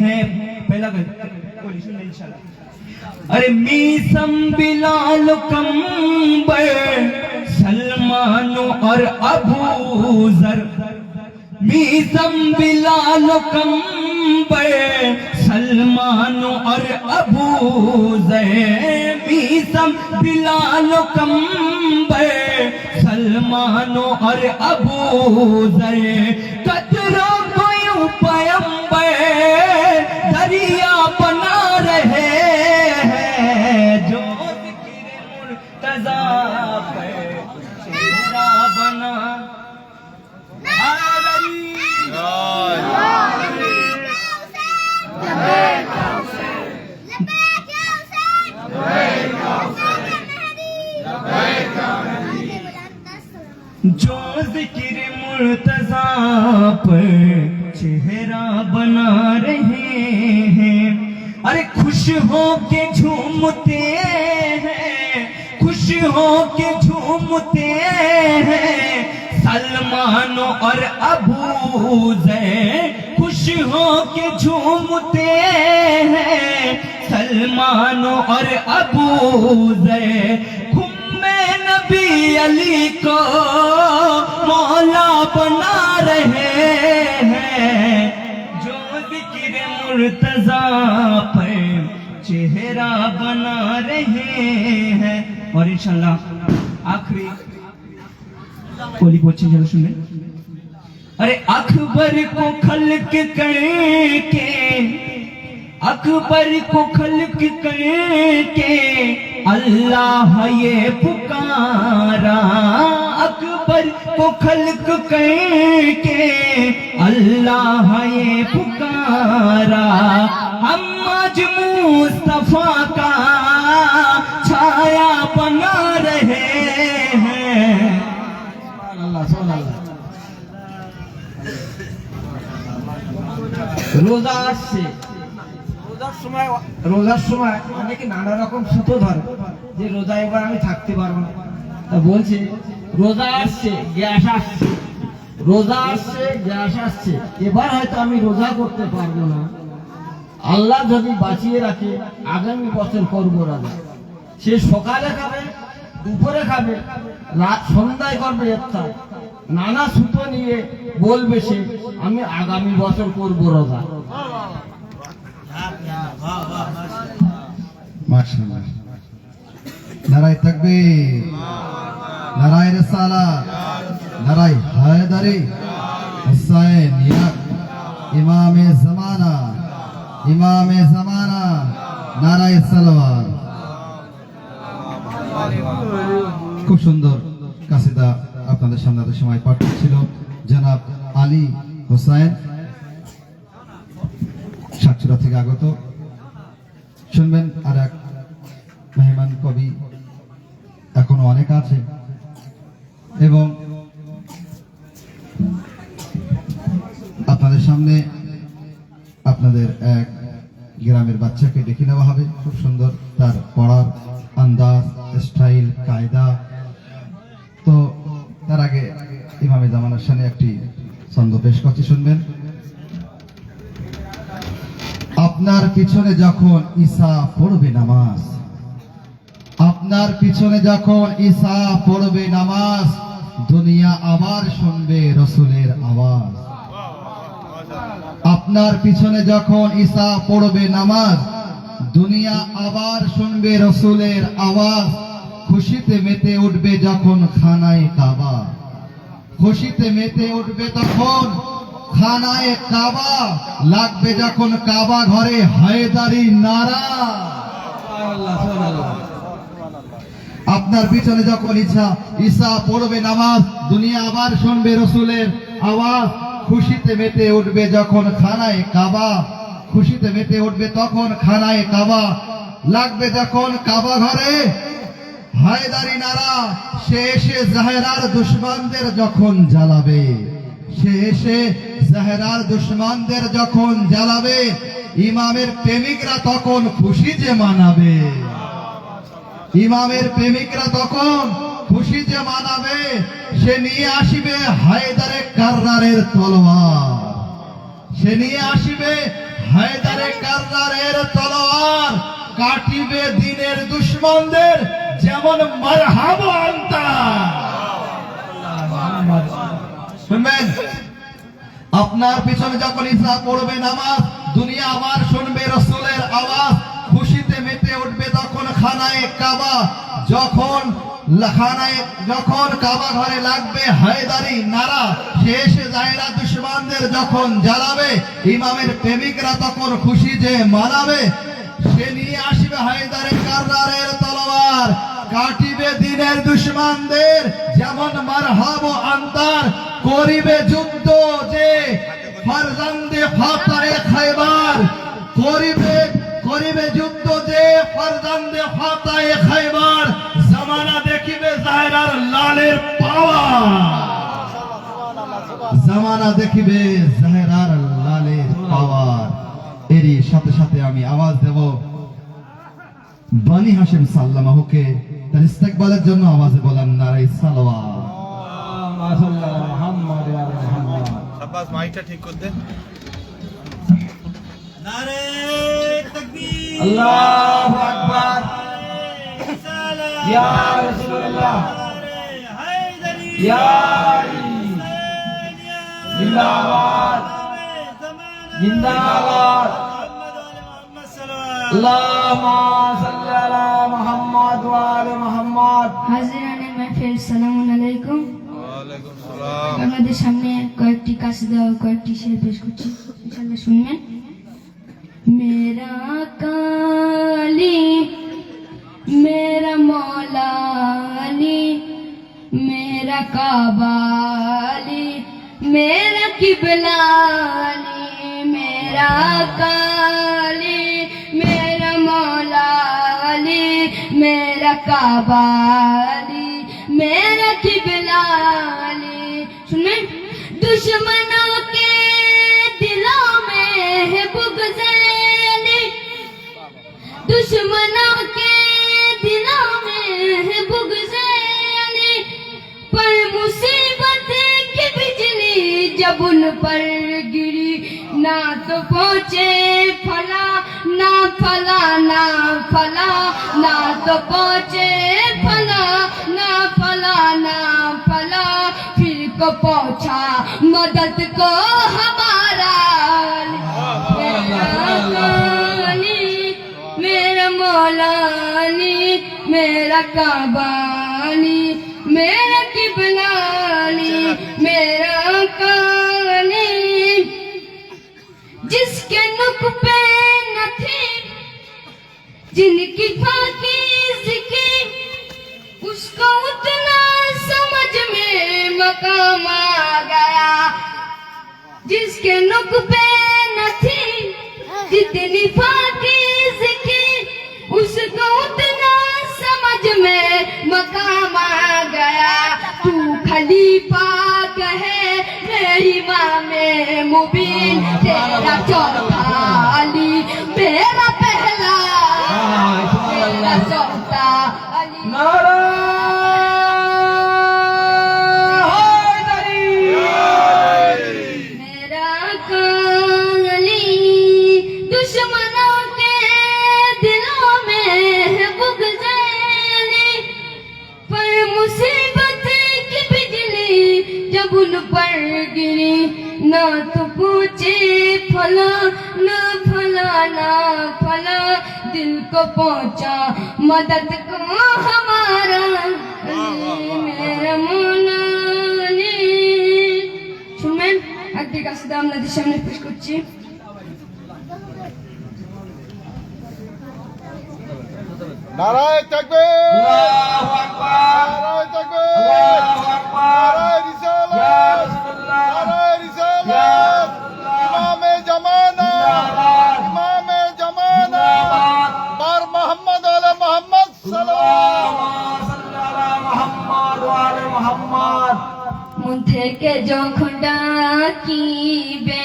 हैं पहला बोलिए सुन इंशाल्लाह अरे मीसम बिलाल कंबर सलमान और अबू जर मीसम बिलाल कंबर सलमान और अबू जर मीसम बिलाल कंबर सलमान और अबू जर कतरा कोई पैगंबर दरिया बना रहे हैं जो जिक्र मुर्तजा पे चेहरा बना जो जिक्र मुर्तजा पर चेहरा बना रहे हैं अरे खुश हो के झूमते हैं खुश हो के झूमते हैं सलमान और अबू जर खुश हो के झूमते हैं सलमान और अबू जर खुम्मे नबी अली को मौला बना रहे हैं जो जिक्र मुर्तजा पर चेहरा बना रहे हैं और इंशाल्लाह आखिरी बोली पहुंची जरा सुन अरे अकबर को खल्क करके अकबर को खल्क करके अल्लाह ये पुकारा अकबर को खल्क करके अल्लाह ये पुकारा हम आज मुस्तफा का রোজার সময় অনেকে নানা রকম সুতো ধরে যে রোজা এবার আমি থাকতে পারবো না। তা বলছে রোজা আসছে, গ্যাস আসছে, রোজা আসছে, গ্যাস আসছে, এবার হয়তো আমি রোজা করতে পারবো না। আল্লাহ যদি বাঁচিয়ে রাখে আগামী বছর করবো রোজা। সে সকালে খাবে, দুপুরে খাবে, রাত সন্ধ্যায় করবে ইফতার, নানা সুতো নিয়ে বলবে সে আমি আগামী বছর করবো রোজা। মাশাআল্লাহ। নারায়ে তাকবীর, নারায়ে রিসালাত, নারায়ে হায়দারি, হুসাইন ইয়াক, ইমামে জামানা, ইমামে জামানা, নারায়ে সালাওয়াত। খুব সুন্দর কাসিদা আপনাদের সামনে এত সময় পাঠ ছিল জনাব আলী হোসেন, সাতক্ষীরা থেকে আগত। শুনবেন আর এক মেহমান কবি, এখনো অনেক আছে এবং আপনাদের সামনে আপনাদের এক গ্রামের বাচ্চাকে ডেকে নেওয়া হবে। খুব সুন্দর তার পড়ার আন্দাজ, স্টাইল, কায়দা। তো তার আগে ইমামে জামানার সামনে একটি ছন্দ পেশ করছি, শুনবেন। আপনার পিছনে যখন ঈসা পড়বে নামাজ, আপনার পিছনে যখন ঈসা পড়বে নামাজ, দুনিয়া আবার শুনবে রসুলের আওয়াজ। আপনার পিছনে যখন ঈসা পড়বে নামাজ, দুনিয়া আবার শুনবে রসুলের আওয়াজ। খুশিতে মেতে উঠবে যখন খানায় কাবা, খুশিতে মেতে উঠবে তখন খানায় কাবা, লাগবে যখন কাবা ঘরে হায়দারি নারা। আপনার পিছনে যখন ঈসা পড়বে নামাজ, দুনিয়া আবার শুনবে রসুলের আওয়াজ। খুশিতে মেতে উঠবে যখন খানায় কাবা, খুশিতে মেতে উঠবে তখন খানায় কাবা, লাগবে যখন কাবা ঘরে হায়দারি নারা। সে এসে জাহেরার দুশমনদের যখন জ্বালাবে, সে এসে জাহেরার দুশমনদের যখন জ্বালাবে, ইমামের প্রেমিকরা তখন খুশি যে মানাবে, ইমামের প্রেমিকরা তখন খুশি যে মানাবে। সে নিয়ে আসিবে হায়দারে কাররারের তলোয়ার, সে নিয়ে আসিবে হায়দারে কাররারের তলোয়ার। কাটিবে দিনের দুশমনদের যেমন মারহাবা আনতা। শুনবেন, আপনার পিছনে যখন ঈসা পড়বে নামাজ, দুনিয়া আবার শুনবে রসুলের আওয়াজ। খুশিতে মেতে উঠবে তখন খানায় কাবা, যখন কাবা ঘরে লাগবে হায়দারি নারা। শেষে জাহেরা দুশমনদের যখন জ্বালাবে, ইমামের প্রেমিকরা তখন খুশি যে মানাবে। সে নিয়ে আসবে হায়দারে কাররারের তলোয়ার, কাটিবে দিনের দুশমনদের যেমন মারহাব আন্তার। করিবে যুদ্ধ যে ফরজান্দে ফাতায়ে খায়বার, করিবে যুদ্ধ যে ফরজান্দে ফাতায়ে খায়বার। জামানা দেখিবে জাহেরার লালের পাওয়ার, জামানা দেখিবে জাহেরার লালের পাওয়ার। এরই সাথে সাথে আমি আওয়াজ দেব বানি হাশিম সাল্লামাহুকে তার ইস্তেকবালের জন্য। আওয়াজে বলেন নারায়ে সালাওয়াত। শাবাশ, মাইকটা ঠিক করে দেন। আল্লাহু আকবার, ইয়া রাসূলুল্লাহ, ইয়া আলী, জিন্দাবাদ, জিন্দাবাদ। আল্লাহুম্মা সাল্লি আলা মুহাম্মদ ওয়া আলি মুহাম্মদ। হাজিরানে মাহফিল, সালামু আলাইকুম। ওয়ালাইকুম সালাম। আমাদের সামনে কয়েকটি কাসিদা ও কয়েকটি শের পেশ করছি, ইনশাআল্লাহ শুনবেন। মেরা কালি, मेरा मौला अली, मेरा काबा अली, मेरा किबला अली, मेरा काली, मेरा मौला अली, मेरा काबा अली, मेरा किबला अली। सुने, दुश्मनों के दिलों में है बुग़्ज़ अली, दुश्मनों के दिलों में है बुग़्ज़े अली, पर मुसीबत की बिजली जब उन पर गिरी, ना तो पहुँचे फला ना फला ना फला, ना तो पहुँचे फला ना फला ना फला, फिर को पहुँचा मदद को हमारा अली, मेरा मौलानी, मेरा काबानी, मेरा किबलानी, मेरा कानी, जिसके नुक पे न थी जिनकी पाकीज़गी, उसको उतना समझ में मकाम आ गया। जिसके नुक पे न थी जितनी पाकीज़गी, उसको उतना समझ में मकाम आ गया। तू खलीफा कहे मेरी माँ में मुबीन, तेरा चौथा अली, मेरा पहला, मेरा चौथा अली। मेरा काली दुश्मनों के दिलों में है बुग़्ज़े अली, पर मुसीबत की बिजली जब उन पर गिरी, ना तो पूछे फला ना फला ना फला, दिल को पहुँचा मदद को हमारा मेरा मौलानी। শুনবেন একটি কাসিদা আপনাদের সামনে পেশ করছি। নারায়ে তাকবীর, নারায়ে তাকবীর, নারায়ে রিসালাত, নারায়ে রিসালাত, ইমামে জামানা, ইমামে জামানা, বার মোহাম্মদ আলে মোহাম্মদ সাল্লাল্লাহু মন থেকে যখন ডাকিবে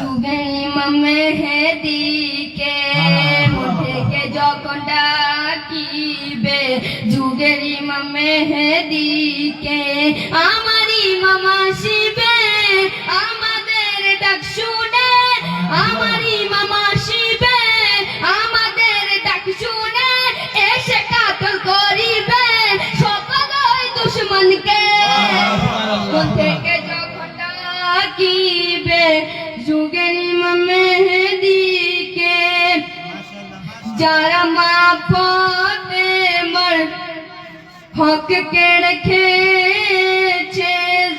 যুগে ইমাম মেহেদীকে, মন থেকে যখন ডাকিবে যুগের ইমাম মেহেদীকে, আমার ইমাম আসিবে আমাদের ডাক শুনে, আমার ইমাম আসিবে আমাদের ডাক শুনে, এসে কাতল করিবে সকল ওই দুশমনকে। মন থেকে যখন ডাকিবে যুগের ইমাম মেহেদীকে, যারা মা ফাতেমার হককে রেখেছে,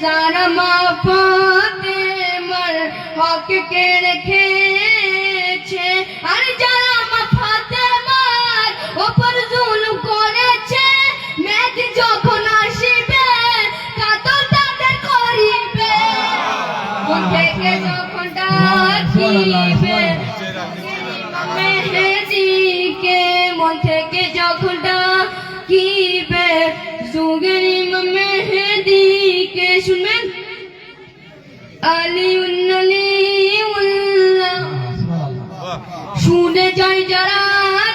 যারা মা ফাতেমার হককে রেখেছে, আর যারা মা ফাতেমার ওপর জুলুম করেছে, মেহেদী যখন আসিবে কাতল তাদের করিবে। মন থেকে যখন ডাকিবে মেহেদীকে, মন থেকে যখন ডাকিবে যুগের ইমাম মেহেদীকে, শুনবেন আলিউল্লাহ শুনে যায় যারা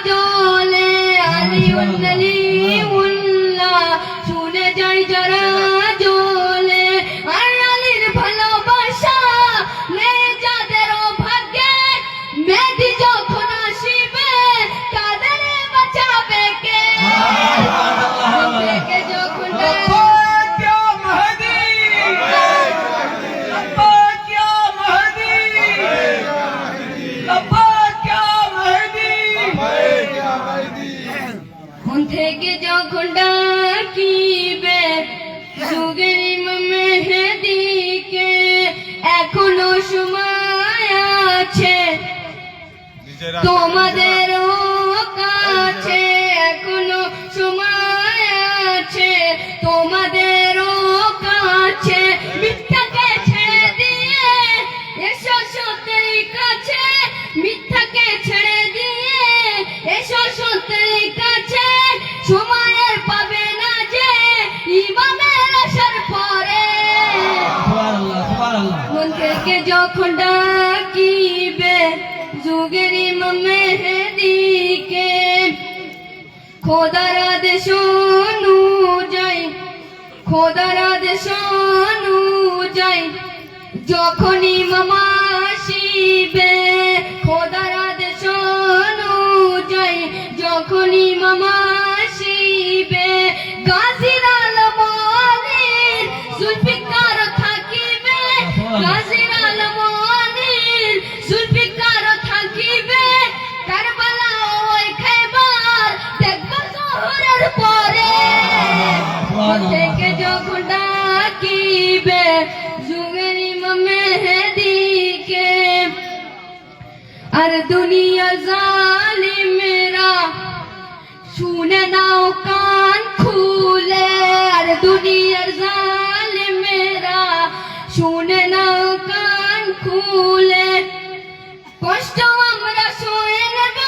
জলে, আলিউল্লাহ শুনে যায় যারা জলে, আর আলীর ভালোবাসা নেই যাদের ভাগ্যে, মেহেদী যখন আসিবে তাদের বাঁচাবে কে। মন থেকে যখন মন থেকে যখন ডাকিবে যুগের ইমাম মেহেদীকে, এখনো সময় আছে তোমাদেরও কাছে, এখনো সময় আছে তোমাদেরও কাছে, মিথ্যাকে ছেড়ে দিয়ে এসো সত্যের কাছে, মিথ্যাকে ছেড়ে দিয়ে এসো সত্যের কাছে, সময়ের পাবে না যে ইমামের আসার পরে। মন থেকে যখন ডাকিবে যুগের ইমাম খোদার আদেশ অনুযায়ী খোদার আদেশ অনুযায়ী যখনই মামা আসিবে খোদার আদেশ অনুযায়ী যখনই মামা আসিবে গাজীর আলমনের জুলফিকার থাকিবে গাজীর আলমনের জুলফিকার থাকিবে কারবালা ওই খাইবার দেখব জোহরের পরে থেকে যখন ডাকিবে যুগের ইমাম মেহেদীকে আর দুনিয়া জালিমেরা শুনে নাও কান খুলে আর দুনিয়ার জালিমেরা শুনে নাও কান খুলে কষ্ট আমরা সয়ে নেব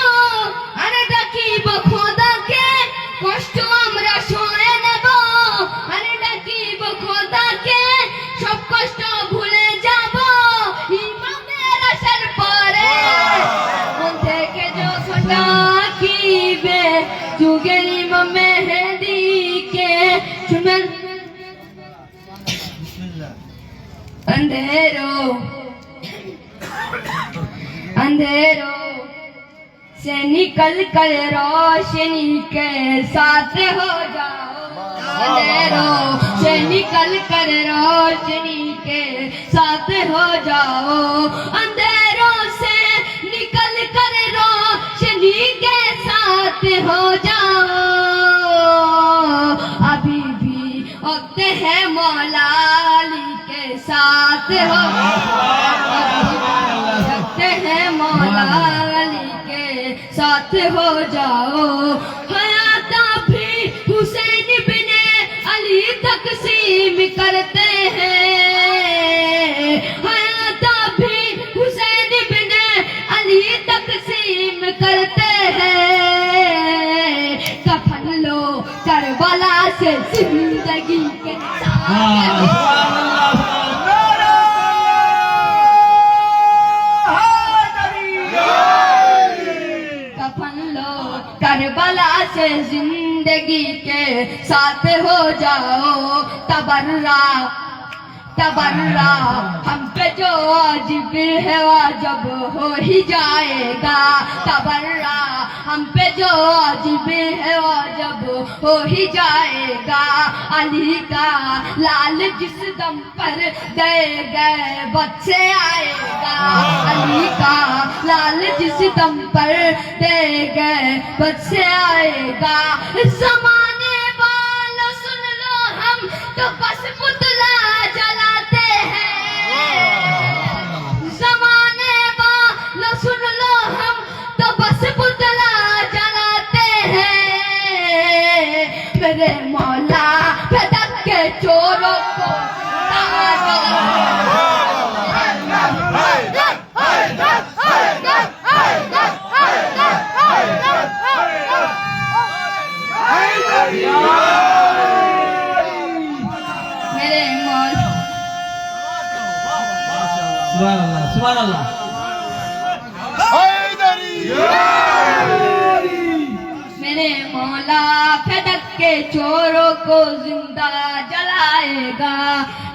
আর ডাকিব খোদাকে কষ্ট আমরা সয়ে নেব আর ডাকিব খোদাকে সব কষ্ট ভুলে যাব ইমামের আসার পরে মন থেকে যখন ডাকিবে যুগের ইমাম মেহেদীকে শুনেন अंधेरों से निकल कर रोशनी के साथ हो जाओ अंधेरों से निकल कर रोशनी के साथ हो जाओ अंधेरों से निकल कर रोशनी के साथ हो जाओ अभी भी वक्त है मौला अली के साथ हो है मौला अली के साथ हो जाओ हयात भी हुसैन बिन अली तकसीम करते हैं हयात भी हुसैन बिन अली तकसीम करते हैं कफन लो करबला से जिंदगी के साथ करबला से जिंदगी के साथ हो जाओ तबर्रा तबर्रा हम पे जो वाजिब है वाजिब हो ही जाएगा तबर्रा हम पे जो वाजिब है वाजिब हो ही जाएगा अली का लाल जिस दम पर दे गए बच्चे आएगा अली का लाल जिस दम पर दे गए बच्चे आएगा ज़माने वालों सुन लो हम तो बस पुतला जलाते हैं ज़माने वालों सुन लो हम तो बस पुतला जलाते हैं मेरे मौला फदक के चोरों को मेरे मौला सुभान अल्लाह हैदरी मेरे मौला फदक के चोरों को जिंदा जलाएगा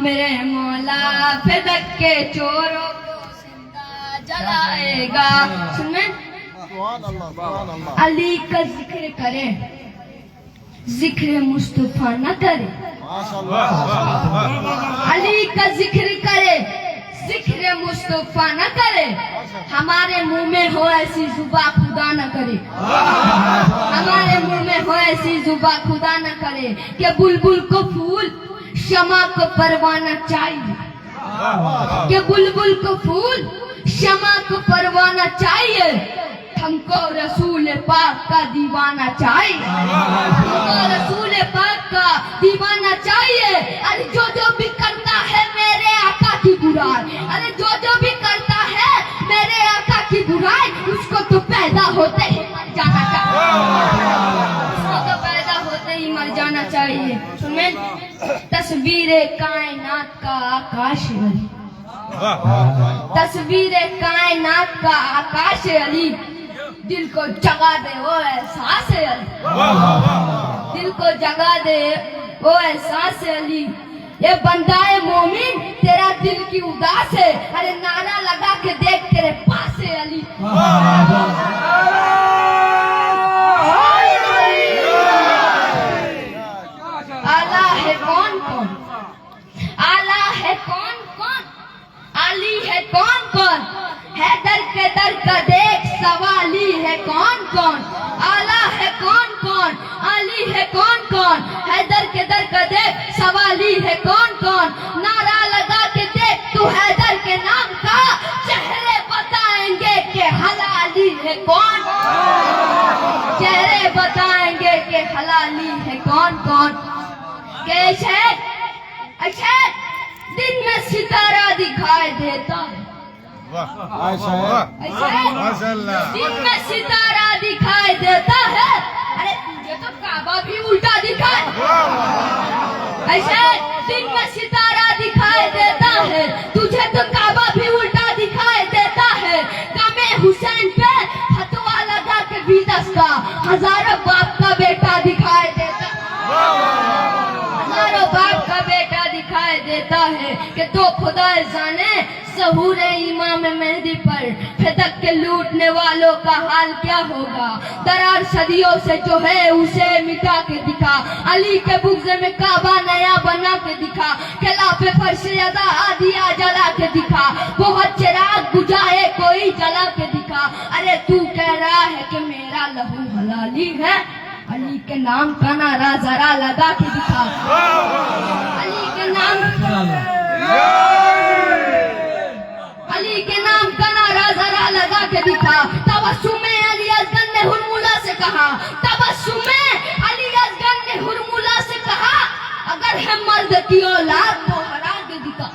मेरे मौला फदक के चोरों को जिंदा जलाएगा सुने सुभान अल्लाह सुभान अल्लाह अली का जिक्र करे जिक्र मुस्तफा न करे माशाअल्लाह अली का जिक्र करे जिक्र मुस्तफा न करे हमारे मुंह में हो ऐसी जुबा खुदा न करे हमारे मुंह में हो ऐसी जुबा खुदा न करे कि बुलबुल को फूल शमा को परवाना चाहिए कि बुलबुल को फूल शमा को परवाना चाहिए हमको रसूल पाक का दीवाना चाहिए हमको रसूल पाक का दीवाना चाहिए अरे जो जो भी करता है मेरे आका की बुराई अरे जो जो भी करता है मेरे आका की बुराई उसको तो पैदा होते ही मर जाना चाहिए उसको तो पैदा होते ही मर जाना चाहिए सुने तस्वीर कायनात का आकाश अली तस्वीर कायनात का आकाश अली दिल को जगा दे वो एहसास है अली, दिल को जगा दे वो एहसास है अली। ये बंदा है मोमिन तेरा दिल की उदास है, अरे नारा लगा के देख तेरे पास है अली। आला है कौन कौन, आला है कौन कौन, अली है कौन कौन, है दर के दर का देख सवाली है कौन कौन। आला है कौन कौन, अली है कौन कौन, है दर के दर का देख सवाली है कौन कौन। नारा लगा के देख तू हैदर के नाम का, चेहरे बताएंगे कि हलाली है कौन, चेहरे बताएंगे कि हलाली है कौन कौन। कैसे अच्छा दिन में सितारा दिखाई देता है, वाह ऐसे माशाल्लाह। दिन में सितारा दिखाई देता है, अरे तुझे तो काबा भी उल्टा दिखाई, ऐसे दिन में सितारा दिखाई देता है, तुझे तो काबा भी उल्टा दिखाई देता है। कमे हुसैन पे फतवा लगा के भी दस्ता, हजारों बाप का बेटा दिखाई देता, हजारों बाप का बेटा दिखाई देता है कि तो खुदा जाने सहूर इमाम मेहदी पर फिदक के लूटने वालों का हाल क्या होगा। दरार सदियों से जो है उसे मिटा के दिखा, अली के बुग़्ज़ में काबा नया बना के दिखा, खिलाफे पर से अदा दिया जला के दिखा, बहुत चिराग बुझाए कोई जला के दिखा। अरे तू कह रहा है कि मेरा लहू हलाली है, अली के नाम का नारा जरा लगा के दिखा, अली के नाम, अली के नाम का नारा जरा लगा के दिखा। तबस्सुमे अली असगर ने हुरमुला से कहा, तबस्सुमे अली असगर ने हुरमुला से कहा, अगर है मर्द की औलाद तो हरा के दिखा।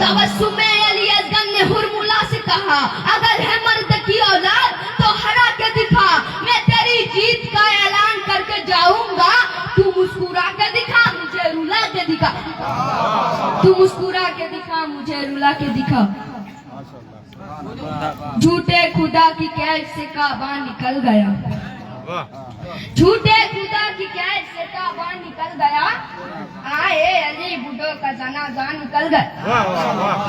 तबस्सुमे अली असगर ने हुरमुला से कहा, अगर है मर्द की औलाद तो हरा के दिखा। मैं तेरी जीत का ऐलान करके जाऊंगा, तू मुस्कुरा के दिखा मुझे रुला के दिखा, तू मुस्कुरा के दिखा मुझे रुला के दिखा। झूठे खुदा की कैद से काबा निकल गया, झूठे खुदा की कैद से काबा निकल गया। आए अली बूढ़ो का जनाजा निकल गया,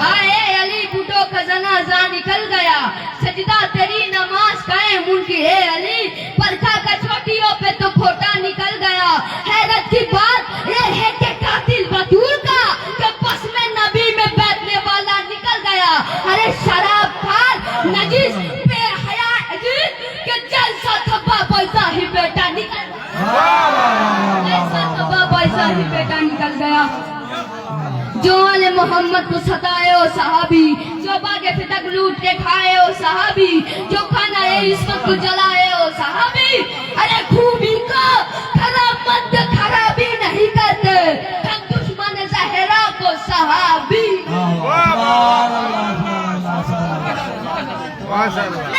आए अली बूढ़ो का जनाजा निकल गया। सजदा तेरी नमाज कायम उनकी है अली, परखा का चोटियों पे तो खोटा निकल गया। हैरत की बात ये है कि कातिल बतूल का कि बस में नबी में बैठने वाला निकल गया। अरे शराब खार नजीस बेहया अजीज के जलसा थप्पा पैसा ही बेटा निकल गया, पैसा ही बेटा निकल गया। जो आले मोहम्मद को सताए ओ सहाबी, जो बागे फिदक लूट के खाए ओ सहाबी, जो खाना इस्मत को जलाए ओ सहाबी। अरे खूबी को खराबमंद खराबी नहीं करते, हम दुश्मन जहरा को सहाबी। माशाल्लाह।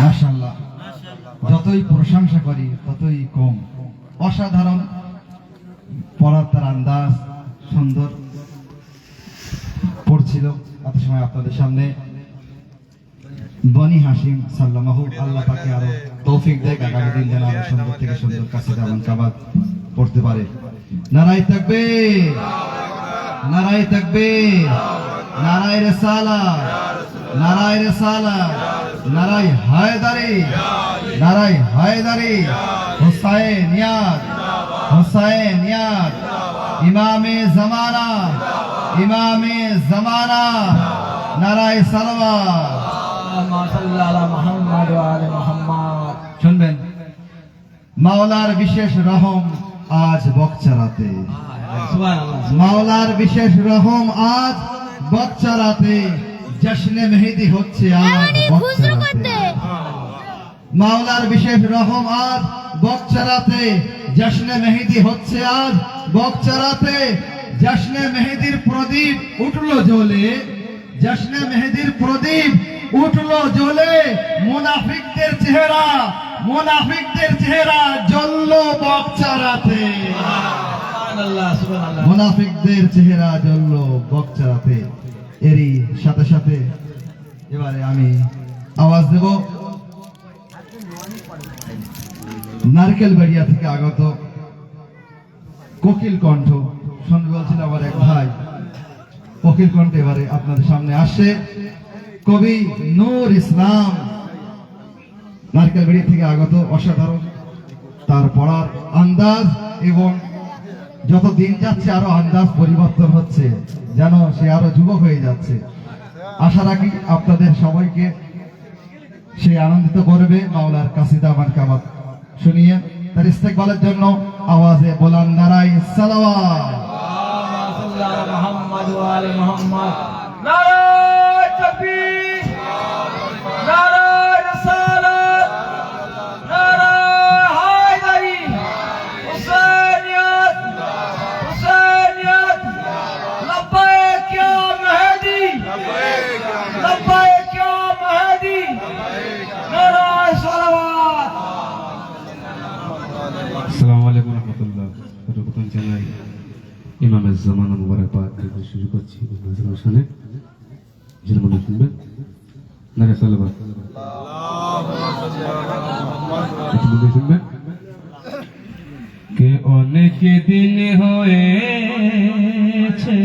মাশাআল্লাহ, যতই প্রশংসা করি ততই কম। অসাধারণ পড়ার তার আন্দাজ সুন্দর পড়ছিল। এত সময় আপনাদের সামনে বনি হাশিম সাল্লামাহু, আল্লাহ পাকে আরো তৌফিক দেয়, আগামী দিন যেন আরো সুন্দর থেকে সুন্দর কাসিদা মানকাবাত পড়তে পারে। নারায়ে তাকবীর, নারায়ে তাকবীর, নারায়ে রিসালাত, নারায়ে রিসালাত, নারায়ে হায়দারি, নারায়ে হায়দারি। হুসাইনিয়াত, হুসাইনিয়াত, ইমামে জামানা, ইমামে জামানা, নারায়ে সালাওয়াত। শুনবেন, মাওলার বিশেষ রহম আজ বকচারাতে, মাওলার বিশেষ রহম আজ বকচারাতে। জশ্নে মেহেদি হচ্ছে আজ বক্সারাতে। মাওলার বিশেষ রহম আজ বক্সারাতে, জশ্নে মেহেদি হচ্ছে আজ বক্সারাতে। জশ্নে মেহেদির প্রদীপ উঠলো জ্বলে, জশ্নে মেহেদির প্রদীপ উঠলো জ্বলে। মুনাফিকদের চেহারা জ্বললো বক্সারাতে। মুনাফিকদের চেহারা জ্বললো বক্সারাতে। এরই সাথে সাথে এবারে আমি আওয়াজ দেব নারকেল বাড়িয়া থেকে আগত কোকিল কণ্ঠ। শুনতে বলছিল আমার এক ভাই, কোকিল কণ্ঠ এবারে আপনাদের সামনে আসছে কবি নূর ইসলাম, নারকেল বাড়ি থেকে আগত। অসাধারণ তার পড়ার আন্দাজ, এবং যত দিন যাচ্ছে আরো আন্দাজ পরিবর্তন হচ্ছে, যেন সে আরো যুবক হয়ে যাচ্ছে। আশা রাখি আপনাদের সবাইকে সে আনন্দিত করবে মাওলার কাসিদা মানকাবাত শুনিয়ে। তার ইস্তেকবালের জন্য আওয়াজে বলান নারায়ে সালাওয়াত। মোহাম্মদ ওয়া আলে মোহাম্মদ। নারায়ে তাকবীর, নারায়ে রিসালাত, নারায়ে হায়দারি, হুসাইনিয়ত, হুসাইনিয়ত। লব্বাইক ইয়া মেহেদি, লব্বাইক ইয়া মেহেদি। নারায়ে সালাওয়াত। আসসালামু আলাইকুম রহমতুল্লাহ। সর্বপ্রথম জানাই ইমামের জামানা মুবারকবাদ থেকে শুরু করছি অনুষ্ঠানে। যেমন শুনবেন নারে সালাওয়াত, শুনবেন কে অনেক দিন হয়েছে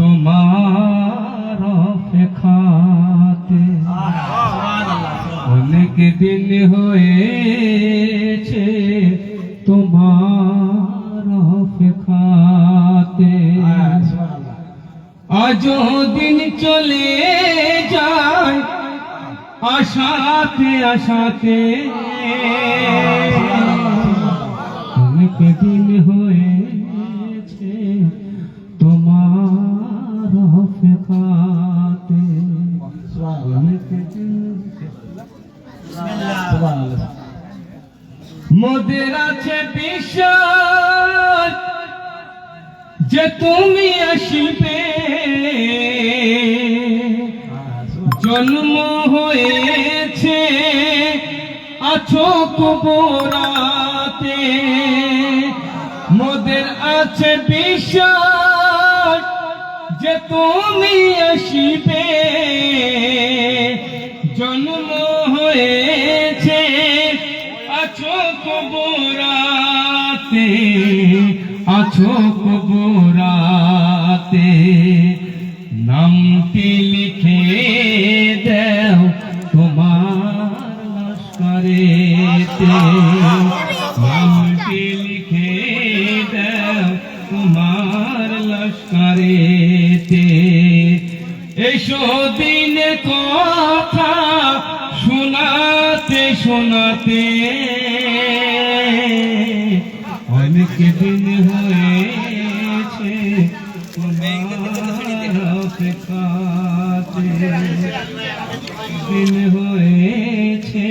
তোমার অপেক্ষাতে, অনেক দিন হয়েছে তোমার অপেক্ষাতে। আজও দিন চলে যায় আশাতে আশাতে, অনেক দিন হয়েছে তোমার অপেক্ষাতে, অনেক দিন। মোদের আছে বিশ্বাস যে তুমি আসবে, জন্ম হয়েছে আছো কবরাতে। মোদের আছে বিশ্বাস যে তুমি আসবে, জন্ম হয়েছে আছো কবরাতে, আছো কবরাতে। নামটি লিখে দাও তোমার লস্করেতে, নামটি লিখে দাও তোমার লস্করেতে। এসো দিনের কথা শোনাতে শোনাতে, অনেক দিন হয়েছে তোমার অপেক্ষাতে, দিন হয়েছে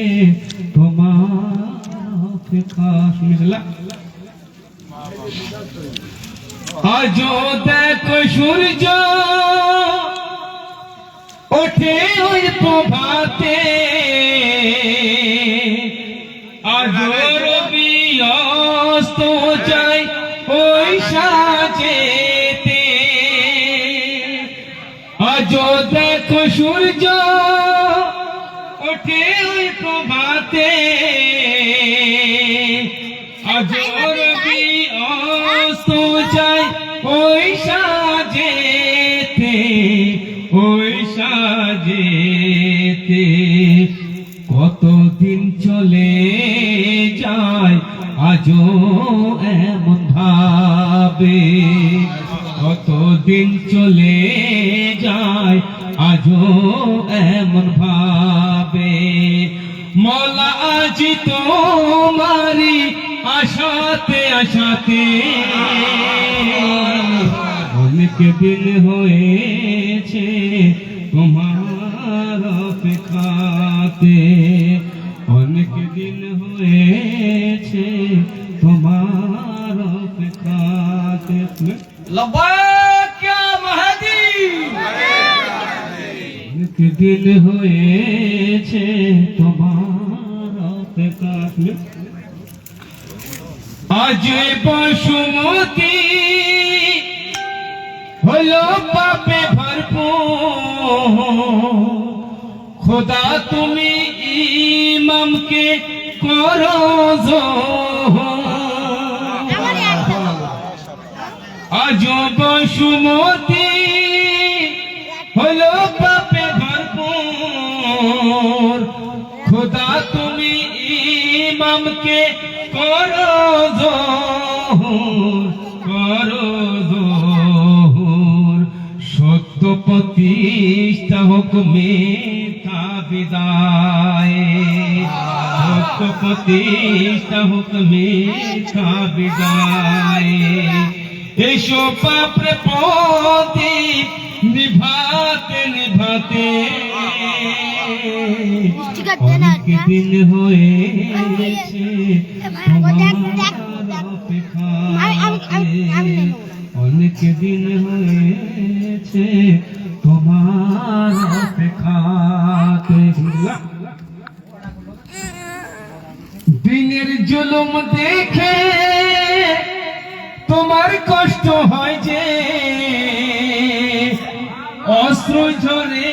তোমার অপেক্ষা। শুনেছিলাম আজও দেখো সূর্য ওঠে ওই প্রভাতে, আজও রবি অস্ত যায় ওই সাজেতে। আজও দেখো সূর্য ওঠে ওই প্রভাতে, আজও রবি অস্ত যায় ওই সাজেতে, ওই সাজেতে। কতদিন চলে যায় আজও এমন ভাবে, কতদিন চলে যায় আজও এমন ভাবে। মওলা আজ তোমারি আশাতে আশাতে, অনেক দিন হয়েছে তোমার অপেক্ষাতে, অনেক দিন হয়েছে তোমার অপেক্ষাতে। लब्बैक या महदी অনেক দিন হয়েছে তোমার অপেক্ষাতে। আজ বসুমতি হলো পাপে ভরপুর, খোদা তুমি ইমামকে করো জোহর। আজ বসুমতি হলো পাপে ভরপুর, খোদা তুমি ইমামকে করো জোহর, করো জোহর। সত্য প্রতিষ্ঠা হোক মিথ্যা বিদায়, সত্য প্রতিষ্ঠা হোক মিথ্যা বিদায়। এসো পাপড়ে প্রদীপ নিভাতে নিভাতে, অনেক দিন হয়েছে তোমার অপেক্ষাতে, অনেক দিন হয়েছে তোমার অপেক্ষাতে। দিনের জুলুম দেখে তোমার কষ্ট হয় যে, অশ্রু ঝরে